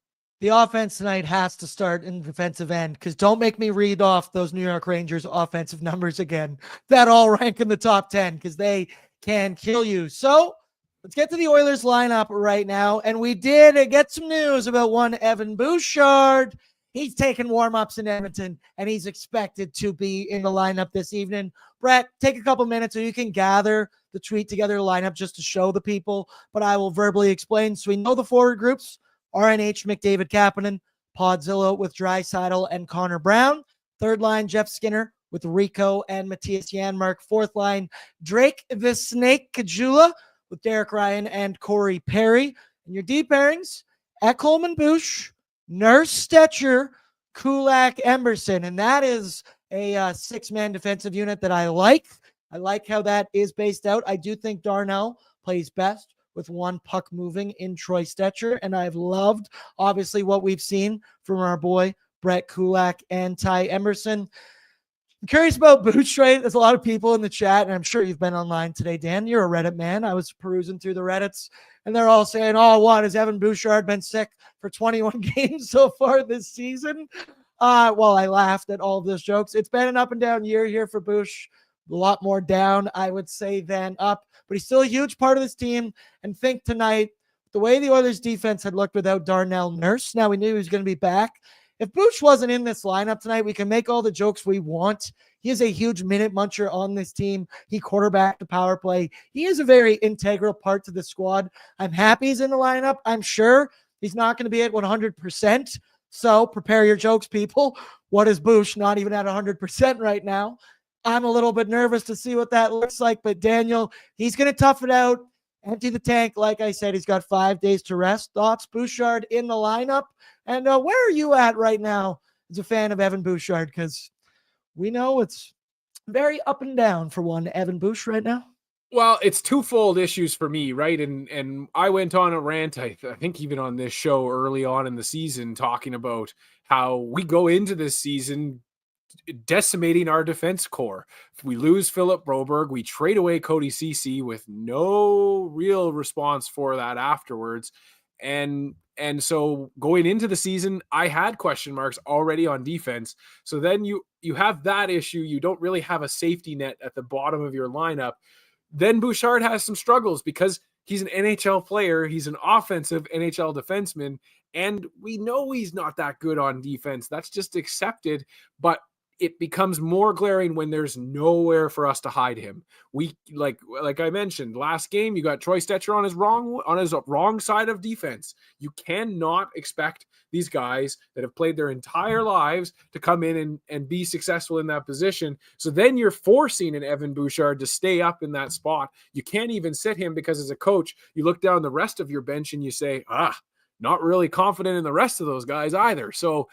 The offense tonight has to start in the defensive end, because don't make me read off those New York Rangers offensive numbers again. That all rank in the top 10, because they can kill you. So let's get to the Oilers lineup right now. And we did get some news about one Evan Bouchard. He's taking warm-ups in Edmonton, and he's expected to be in the lineup this evening. Brett, take a couple minutes so you can gather the tweet together lineup just to show the people, but I will verbally explain. So we know the forward groups: RNH, McDavid, Kapanen; Podzillo with Draisaitl and Conor Brown; third line, Jeff Skinner with Rico and Matthias Janmark; fourth line, Drake the Snake Kajula with Derek Ryan and Corey Perry; and your deep pairings, Ekholm, Bush, Nurse, Stetcher, Kulak, Emberson. And that is a six-man defensive unit that I like. I like how that is based out. I do think Darnell plays best with one puck moving in Troy Stetcher, and I've loved, obviously, what we've seen from our boy Brett Kulak and Ty Emerson. I'm curious about Bouchard. There's a lot of people in the chat, and I'm sure you've been online today, Dan. You're a Reddit man. I was perusing through the Reddits, and they're all saying, oh, what, has Evan Bouchard been sick for 21 games so far this season? Well, I laughed at all of those jokes. It's been an up and down year here for Bouch. A lot more down, I would say, than up, but he's still a huge part of this team. And think tonight, the way the Oilers defense had looked without Darnell Nurse, now we knew he was going to be back. If Bouch wasn't in this lineup tonight, we can make all the jokes we want. He is a huge minute muncher on this team. He quarterbacked the power play. He is a very integral part to the squad. I'm happy he's in the lineup. I'm sure he's not going to be at 100%. So prepare your jokes, people. What is Bouch not even at 100% right now? I'm a little bit nervous to see what that looks like, but Daniel, he's going to tough it out, empty the tank. Like I said, he's got 5 days to rest. Thoughts, Bouchard in the lineup? And where are you at right now as a fan of Evan Bouchard? Because we know it's very up and down for one Evan Bouch right now. Well, it's twofold issues for me, right? And I went on a rant, I think even on this show early on in the season, talking about how we go into this season decimating our defense core. If we lose Philip Broberg, we trade away Cody Ceci with no real response for that afterwards. And so going into the season, I had question marks already on defense. So then you have that issue. You don't really have a safety net at the bottom of your lineup. Then Bouchard has some struggles because he's an NHL player. He's an offensive NHL defenseman. And we know he's not that good on defense. That's just accepted. But it becomes more glaring when there's nowhere for us to hide him. We like I mentioned last game, you got Troy Stetcher on his wrong side of defense. You cannot expect these guys that have played their entire lives to come in and be successful in that position. So then you're forcing an Evan Bouchard to stay up in that spot. You can't even sit him because as a coach, you look down the rest of your bench and you say, not really confident in the rest of those guys either. So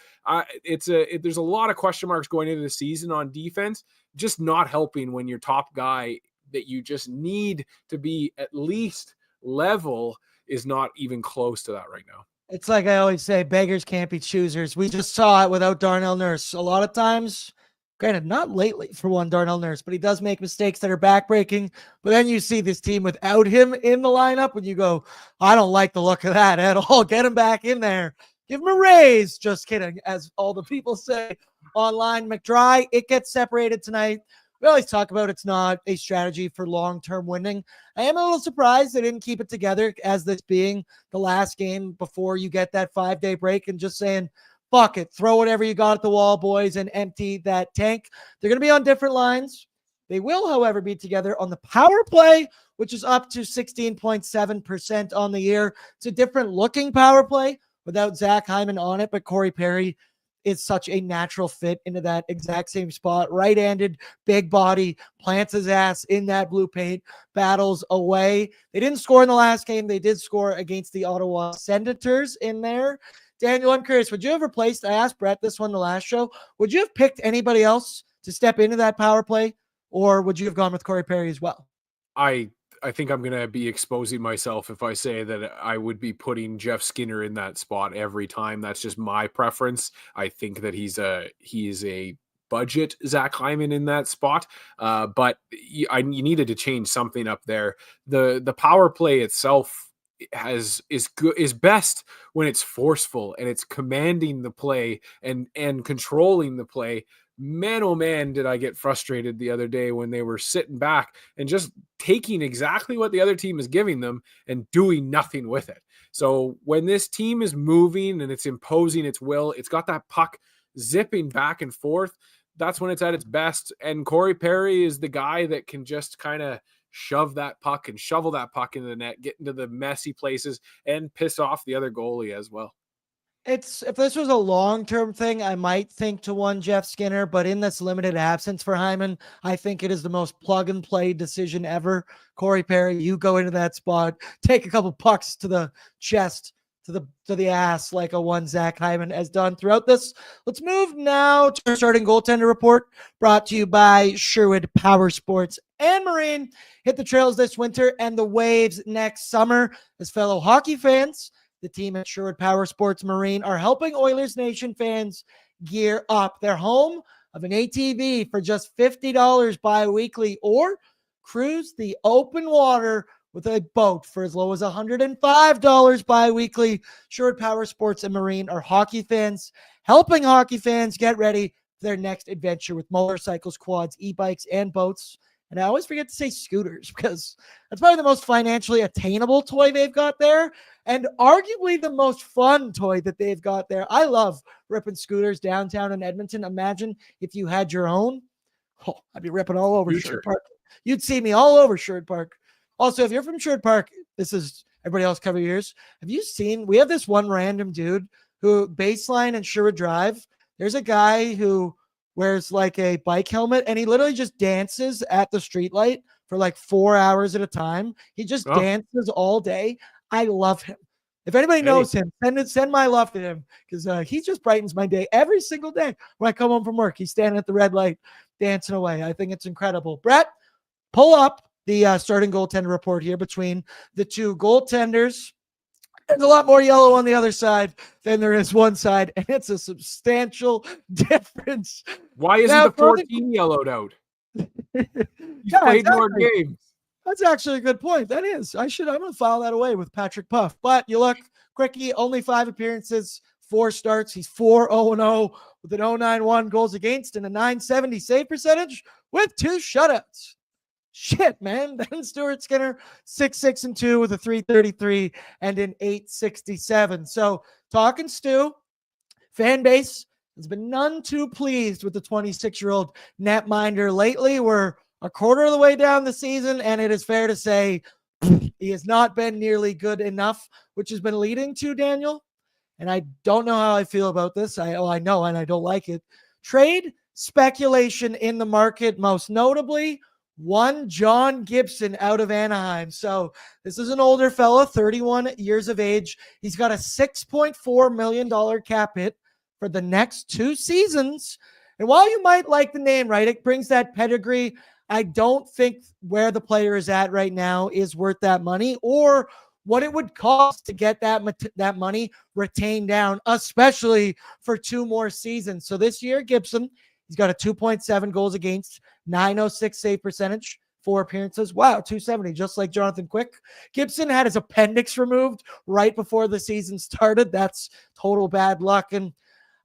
there's a lot of question marks going into the season on defense, just not helping when your top guy that you just need to be at least level is not even close to that right now. It's like I always say, beggars can't be choosers. We just saw it without Darnell Nurse. A lot of times, granted, not lately for one Darnell Nurse, but he does make mistakes that are backbreaking. But then you see this team without him in the lineup and you go, I don't like the look of that at all. Get him back in there. Give him a raise. Just kidding, as all the people say online. McDry, it gets separated tonight. We always talk about it's not a strategy for long-term winning. I am a little surprised they didn't keep it together as this being the last game before you get that 5-day break and just saying, fuck it, throw whatever you got at the wall, boys, and empty that tank. They're going to be on different lines. They will, however, be together on the power play, which is up to 16.7% on the year. It's a different looking power play without Zach Hyman on it, but Corey Perry is such a natural fit into that exact same spot. Right-handed, big body, plants his ass in that blue paint, battles away. They didn't score in the last game. They did score against the Ottawa Senators in there. Daniel, I'm curious, would you have replaced, I asked Brett this one the last show, would you have picked anybody else to step into that power play or would you have gone with Corey Perry as well? I think I'm going to be exposing myself if I say that I would be putting Jeff Skinner in that spot every time. That's just my preference. I think that he is a budget Zach Hyman in that spot. But you needed to change something up there. The power play itself is best when it's forceful and it's commanding the play and controlling the play. Man, oh man, did I get frustrated the other day when they were sitting back and just taking exactly what the other team is giving them and doing nothing with it. So when this team is moving and it's imposing its will, it's got that puck zipping back and forth. That's when it's at its best. And Corey Perry is the guy that can just kind of shove that puck and shovel that puck into the net, get into the messy places, and piss off the other goalie as well. If this was a long-term thing, I might think to one Jeff Skinner, but in this limited absence for Hyman, I think it is the most plug-and-play decision ever. Corey Perry, you go into that spot, take a couple pucks to the chest, to the ass, like a one Zach Hyman has done throughout this. Let's move now to our starting goaltender report, brought to you by Sherwood Power Sports and Marine. Hit the trails this winter and the waves next summer. As fellow hockey fans, the team at Sherwood Power Sports Marine are helping Oilers Nation fans gear up. They're home of an ATV for just $50 bi-weekly, or cruise the open water with a boat for as low as $105 bi-weekly. Sherwood Power Sports and Marine are hockey fans, helping hockey fans get ready for their next adventure with motorcycles, quads, e-bikes, and boats. And I always forget to say scooters because that's probably the most financially attainable toy they've got there, and arguably the most fun toy that they've got there. I love ripping scooters downtown in Edmonton. Imagine if you had your own. Oh, I'd be ripping all over Sherwood Park. You'd see me all over Sherwood Park. Also, if you're from Sherwood Park, this is everybody else cover your ears. Have you seen, we have this one random dude who baseline and Sherwood Drive. There's a guy who wears like a bike helmet and he literally just dances at the streetlight for like 4 hours at a time. He just dances all day. I love him. If anybody knows him, send my love to him because he just brightens my day every single day. When I come home from work, he's standing at the red light dancing away. I think it's incredible. Brett, pull up the starting goaltender report here between the two goaltenders. There's a lot more yellow on the other side than there is one side, and it's a substantial difference. Why isn't the 14 yellowed out? He's played more games. That's actually a good point. That is. I'm going to file that away with Patrick Puff. But you look, Quickie, only 5 appearances, 4 starts. He's 4-0-0 with an 0.91 goals against and a .970 save percentage with 2 shutouts. Shit, man. Then Stuart Skinner, 6-6-2 with a .333 and an .867. So talking Stu, fan base has been none too pleased with the 26-year-old netminder lately. We're a quarter of the way down the season, and it is fair to say he has not been nearly good enough, which has been leading to, Daniel, and I don't know how I feel about this. I know, and I don't like it. Trade speculation in the market, most notably one John Gibson out of Anaheim. So this is an older fella, 31 years of age. He's got a $6.4 million cap hit for the next 2 seasons. And while you might like the name, right, it brings that pedigree. I don't think where the player is at right now is worth that money or what it would cost to get that money retained down, especially for 2 more seasons. So this year, Gibson, he's got a 2.7 goals against, .906 save percentage, 4 appearances. Wow, 270, just like Jonathan Quick. Gibson had his appendix removed right before the season started. That's total bad luck. And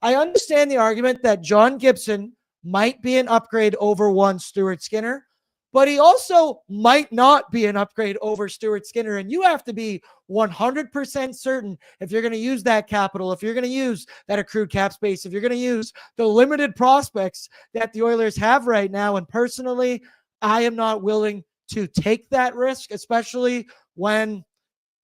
I understand the argument that John Gibson might be an upgrade over one Stuart Skinner, but he also might not be an upgrade over Stuart Skinner. And you have to be 100% certain if you're going to use that capital, if you're going to use that accrued cap space, if you're going to use the limited prospects that the Oilers have right now. And personally, I am not willing to take that risk, especially when,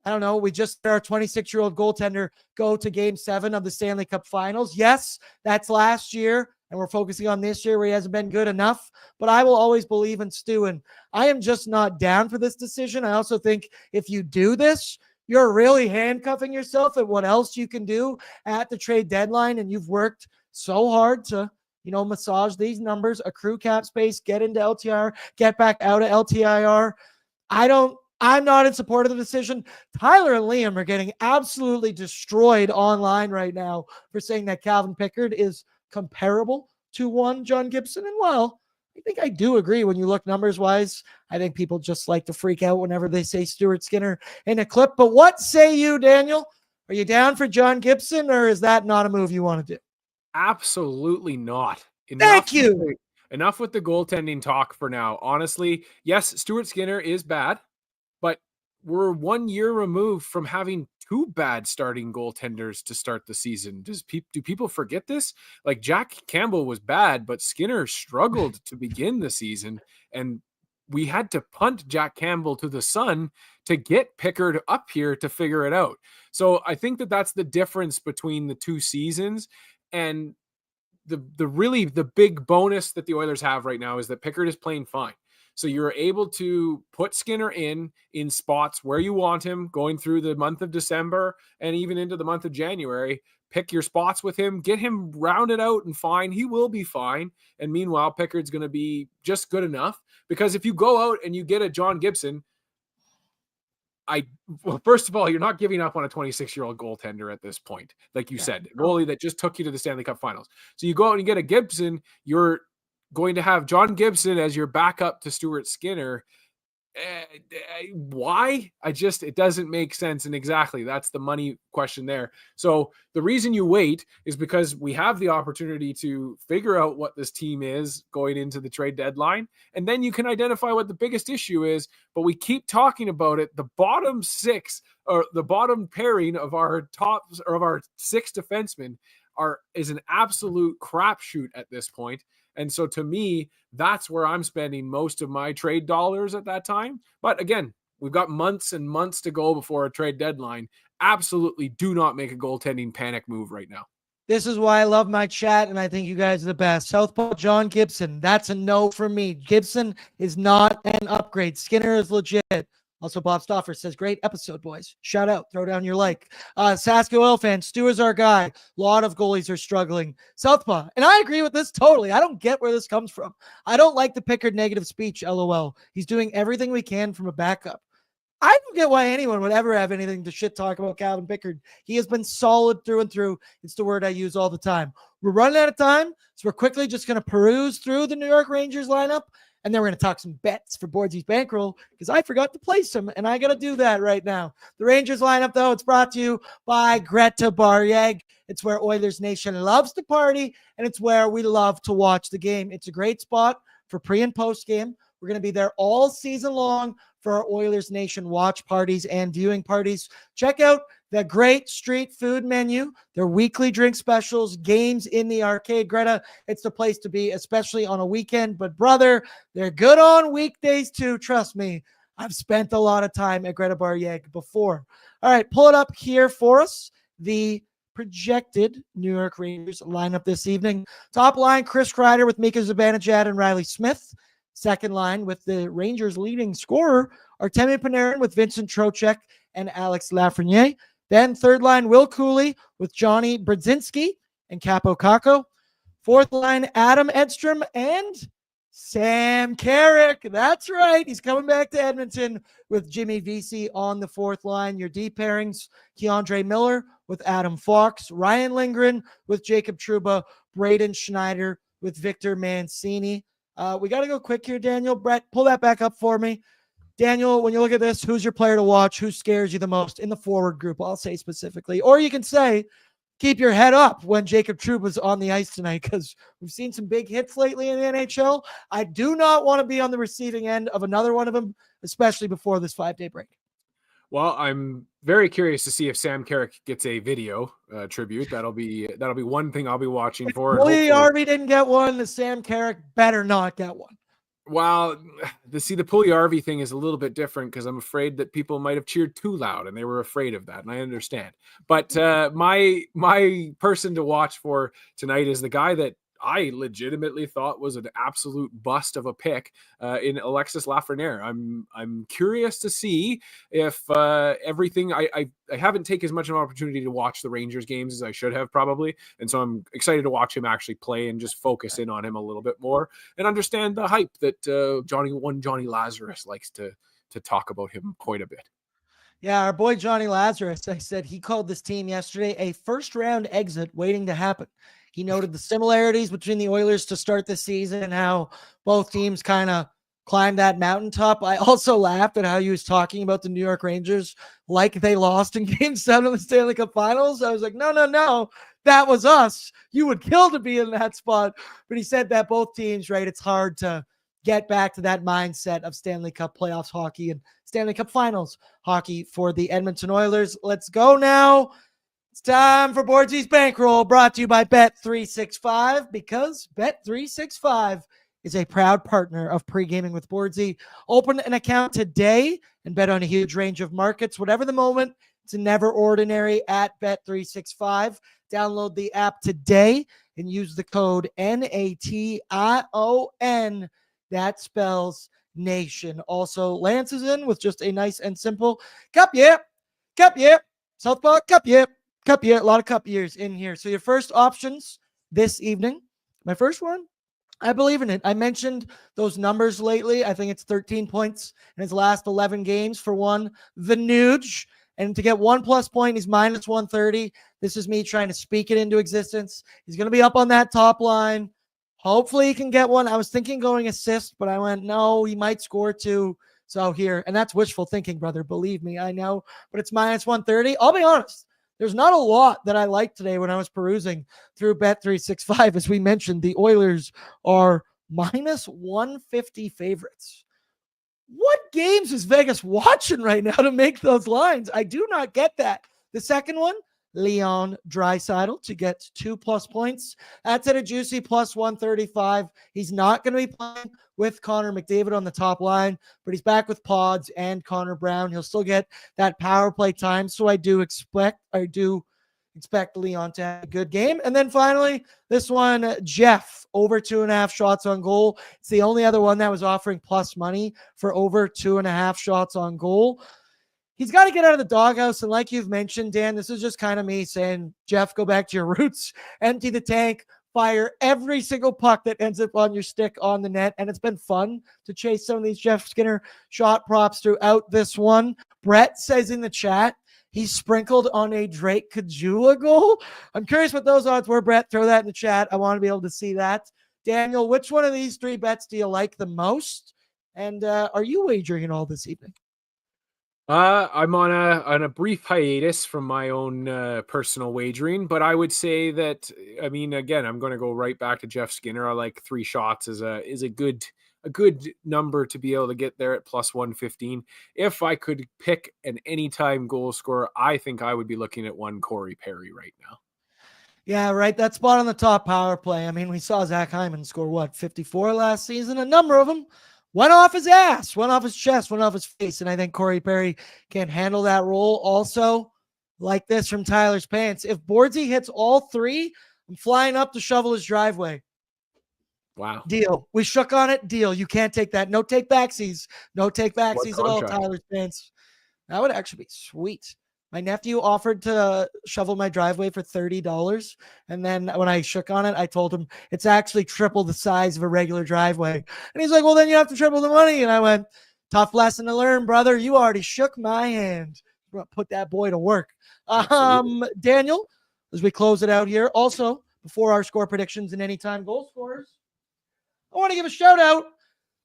I don't know, we just had our 26-year-old goaltender go to Game 7 of the Stanley Cup Finals. Yes, that's last year, and we're focusing on this year where he hasn't been good enough, but I will always believe in Stu, and I am just not down for this decision. I also think if you do this, you're really handcuffing yourself at what else you can do at the trade deadline, and you've worked so hard to, massage these numbers, accrue cap space, get into LTIR, get back out of LTIR. I'm not in support of the decision. Tyler and Liam are getting absolutely destroyed online right now for saying that Calvin Pickard is comparable to one John Gibson. And while I think I do agree when you look numbers wise, I think people just like to freak out whenever they say Stuart Skinner in a clip. But what say you, Daniel? Are you down for John Gibson, or is that not a move you want to do? Absolutely not. Thank you. Enough with the goaltending talk for now. Honestly, yes, Stuart Skinner is bad, but we're 1 year removed from having 2 bad starting goaltenders to start the season. Do people forget this? Like, Jack Campbell was bad, but Skinner struggled to begin the season, and we had to punt Jack Campbell to the sun to get Pickard up here to figure it out. So I think that's the difference between the 2 seasons. And the big bonus that the Oilers have right now is that Pickard is playing fine. So you're able to put Skinner in spots where you want him going through the month of December and even into the month of January. Pick your spots with him, get him rounded out and fine. He will be fine. And meanwhile, Pickard's going to be just good enough, because if you go out and you get a John Gibson, well, first of all, you're not giving up on a 26-year-old goaltender at this point. Like you said, goalie that just took you to the Stanley Cup Finals. So you go out and you get a Gibson, you're going to have John Gibson as your backup to Stuart Skinner. Why? It doesn't make sense. And exactly, that's the money question there. So the reason you wait is because we have the opportunity to figure out what this team is going into the trade deadline. And then you can identify what the biggest issue is, but we keep talking about it. The bottom 6 or the bottom pairing of our tops or of our 6 defensemen is an absolute crapshoot at this point. And so to me, that's where I'm spending most of my trade dollars at that time. But again, we've got months and months to go before a trade deadline. Absolutely do not make a goaltending panic move right now. This is why I love my chat, and I think you guys are the best. Southpaw John Gibson, that's a no for me. Gibson is not an upgrade. Skinner is legit. Also, Bob Stoffer says, great episode, boys. Shout out. Throw down your like. Saska Oil fan, Stu is our guy. A lot of goalies are struggling. Southpaw, and I agree with this totally. I don't get where this comes from. I don't like the Pickard negative speech, LOL. He's doing everything we can from a backup. I don't get why anyone would ever have anything to shit talk about Calvin Pickard. He has been solid through and through. It's the word I use all the time. We're running out of time, so we're quickly just going to peruse through the New York Rangers lineup. And then we're going to talk some bets for Bordzy's bankroll, because I forgot to place them, and I got to do that right now. The Rangers lineup, though, it's brought to you by Greta Barrieg. It's where Oilers Nation loves to party, and it's where we love to watch the game. It's a great spot for pre- and post-game. We're going to be there all season long for our Oilers Nation watch parties and viewing parties. Check out the great street food menu, their weekly drink specials, games in the arcade. Greta, it's the place to be, especially on a weekend. But brother, they're good on weekdays too. Trust me, I've spent a lot of time at Greta Barrieg before. All right, pull it up here for us. The projected New York Rangers lineup this evening. Top line, Chris Kreider with Mika Zibanejad and Riley Smith. Second line with the Rangers' leading scorer, Artemi Panarin with Vincent Trocheck and Alex Lafreniere. Then third line, Will Cooley with Johnny Brodzinski and Capo Caco. Fourth line, Adam Edstrom and Sam Carrick. That's right. He's coming back to Edmonton with Jimmy Vesey on the fourth line. Your D pairings, Keandre Miller with Adam Fox, Ryan Lindgren with Jacob Trouba, Braden Schneider with Victor Mancini. We got to go quick here, Daniel. Brett, pull that back up for me. Daniel, when you look at this, who's your player to watch? Who scares you the most in the forward group? I'll say specifically. Or you can say, keep your head up when Jacob Trouba's on the ice tonight, because we've seen some big hits lately in the NHL. I do not want to be on the receiving end of another one of them, especially before this 5-day break. Well, I'm very curious to see if Sam Carrick gets a video tribute. That'll be one thing I'll be watching for. Pulley Arvey didn't get one. The Sam Carrick better not get one. Well, the Pulley Arvey thing is a little bit different, because I'm afraid that people might have cheered too loud, and they were afraid of that, and I understand. But my person to watch for tonight is the guy that I legitimately thought was an absolute bust of a pick in Alexis Lafreniere. I'm curious to see if everything. I haven't taken as much of an opportunity to watch the Rangers games as I should have probably, and so I'm excited to watch him actually play and just focus in on him a little bit more and understand the hype that Johnny Lazarus likes to talk about him quite a bit. Yeah, our boy Johnny Lazarus, I said he called this team yesterday a first-round exit waiting to happen. He noted the similarities between the Oilers to start the season and how both teams kind of climbed that mountaintop. I also laughed at how he was talking about the New York Rangers like they lost in Game 7 of the Stanley Cup Finals. I was like, no, that was us. You would kill to be in that spot. But he said that both teams, right, it's hard to get back to that mindset of Stanley Cup playoffs hockey and Stanley Cup Finals hockey for the Edmonton Oilers. Let's go now. It's time for Bordzy's Bankroll, brought to you by Bet365, because Bet365 is a proud partner of Pregaming with Bordzy. Open an account today and bet on a huge range of markets. Whatever the moment, it's never ordinary at Bet365. Download the app today and use the code NATION. That spells nation. Also, Lance is in with just a nice and simple cup, yeah. Southpaw, cup, yeah. A lot of cup years in here. So your first options this evening. My first one, I believe in it. I mentioned those numbers lately. I think it's 13 points in his last 11 games for one. The Nuge. And to get 1+ point, he's minus 130. This is me trying to speak it into existence. He's going to be up on that top line. Hopefully he can get one. I was thinking going assist, but I went, no, he might score 2. So here, and that's wishful thinking, brother. Believe me, I know, but it's minus 130. I'll be honest. There's not a lot that I liked today when I was perusing through Bet365. As we mentioned, the Oilers are minus 150 favorites. What games is Vegas watching right now to make those lines? I do not get that. The second one, Leon Draisaitl to get 2+ points. That's at a juicy plus 135. He's not going to be playing with Connor McDavid on the top line, but he's back with Pods and Conor Brown. He'll still get that power play time. So I do expect Leon to have a good game. And then finally, this one, Jeff, over 2.5 shots on goal. It's the only other one that was offering plus money for over 2.5 shots on goal. He's got to get out of the doghouse. And like you've mentioned, Dan, this is just kind of me saying, Jeff, go back to your roots, empty the tank, fire every single puck that ends up on your stick on the net. And it's been fun to chase some of these Jeff Skinner shot props throughout this one. Brett says in the chat, he's sprinkled on a Drake Caggiula goal. I'm curious what those odds were, Brett. Throw that in the chat. I want to be able to see that. Daniel, which one of these 3 bets do you like the most? And are you wagering at all this evening? I'm on a brief hiatus from my own personal wagering, but I would say that, I mean, again, I'm going to go right back to Jeff Skinner. I like 3 shots is a good number to be able to get there at plus 115. If I could pick an anytime goal scorer, I think I would be looking at one Corey Perry right now. Yeah, right. That spot on the top power play. I mean, we saw Zach Hyman score 54 last season. A number of them went off his ass, went off his chest, went off his face. And I think Corey Perry can handle that role. Also, like this from Tyler's Pants, if Bordzy hits all 3, I'm flying up to shovel his driveway. Wow. Deal. We shook on it. Deal. You can't take that. No take backsies. No take backsies at all, Tyler's Pants. That would actually be sweet. My nephew offered to shovel my driveway for $30. And then when I shook on it, I told him it's actually triple the size of a regular driveway. And he's like, well, then you have to triple the money. And I went, tough lesson to learn, brother. You already shook my hand. Put that boy to work. Daniel, as we close it out here, also before our score predictions and anytime goal scorers, I want to give a shout out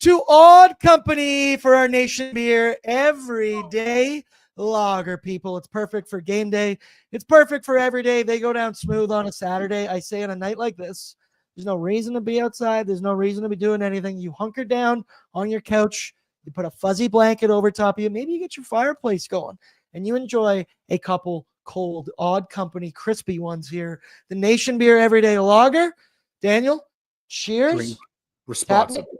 to Odd Company for our Nation Beer Everyday Lager, people. It's perfect for game day. It's perfect for every day. They go down smooth on a Saturday. I say on a night like this, there's no reason to be outside. There's no reason to be doing anything. You hunker down on your couch. You put a fuzzy blanket over top of you. Maybe you get your fireplace going and you enjoy a couple cold Odd Company crispy ones here. The Nation Beer Everyday Lager. Daniel, cheers. Drink responsibly.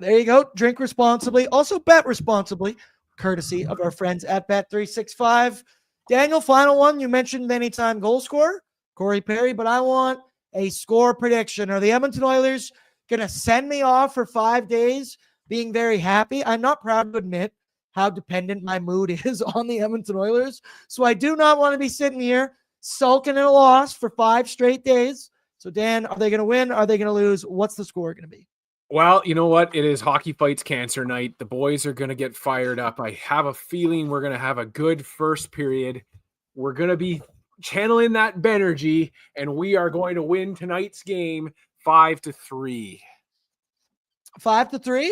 There you go. Drink responsibly. Also bet responsibly, courtesy of our friends at Bet365. Daniel, final one. You mentioned anytime goal scorer, Corey Perry, but I want a score prediction. Are the Edmonton Oilers going to send me off for 5 days being very happy? I'm not proud to admit how dependent my mood is on the Edmonton Oilers. So I do not want to be sitting here sulking in a loss for 5 straight days. So Dan, are they going to win? Are they going to lose? What's the score going to be? Well, you know what? It is Hockey Fights Cancer night. The boys are going to get fired up. I have a feeling we're going to have a good first period. We're going to be channeling that Benergy, and we are going to win tonight's game 5-3. 5-3?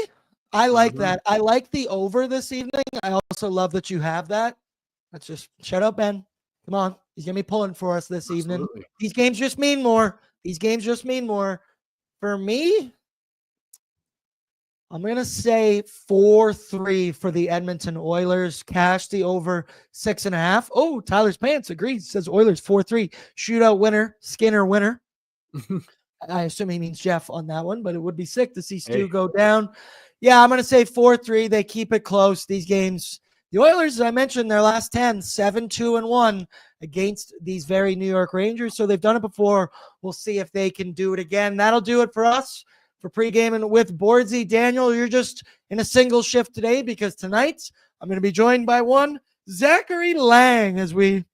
I like that. I like the over this evening. I also love that you have that. Let's just shut up, Ben. Come on. He's going to be pulling for us this evening. These games just mean more. These games just mean more. For me, I'm going to say 4-3 for the Edmonton Oilers. Cash the over 6.5. Oh, Tyler's Pants agrees. Says Oilers 4-3. Shootout winner. Skinner winner. I assume he means Jeff on that one, but it would be sick to see Stu go down. Yeah, I'm going to say 4-3. They keep it close. These games, the Oilers, as I mentioned, their last 10, 7-2-1 against these very New York Rangers. So they've done it before. We'll see if they can do it again. That'll do it for us for pre-gaming with Bordzy. Daniel, you're just in a single shift today because tonight I'm going to be joined by one Zachary Lang as we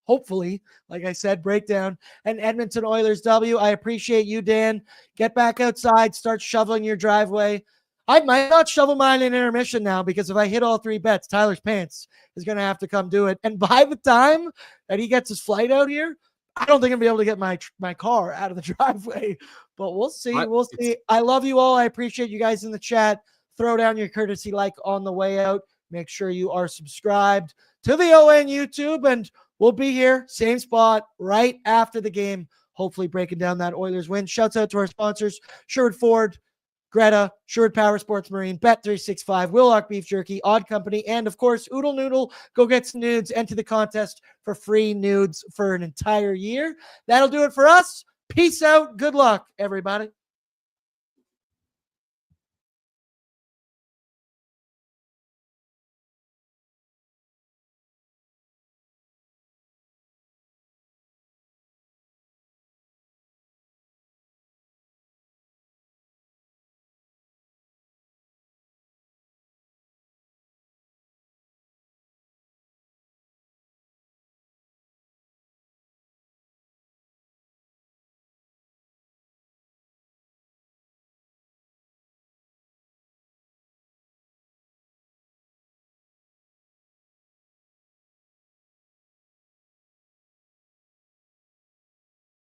hopefully, like I said, break down an Edmonton Oilers W. I appreciate you, Dan. Get back outside, start shoveling your driveway. I might not shovel mine in intermission now because if I hit all 3 bets, Tyler's Pants is going to have to come do it. And by the time that he gets his flight out here, I don't think I'm going to be able to get my car out of the driveway. But we'll see. We'll see. I love you all. I appreciate you guys in the chat. Throw down your courtesy like on the way out. Make sure you are subscribed to the ON YouTube, and we'll be here, same spot, right after the game, hopefully breaking down that Oilers win. Shouts out to our sponsors, Sherwood Ford, Greta, Sherwood Power Sports Marine, Bet365, Willock Beef Jerky, Odd Company, and of course, Oodle Noodle. Go get some nudes, enter the contest for free nudes for an entire year. That'll do it for us. Peace out. Good luck, everybody.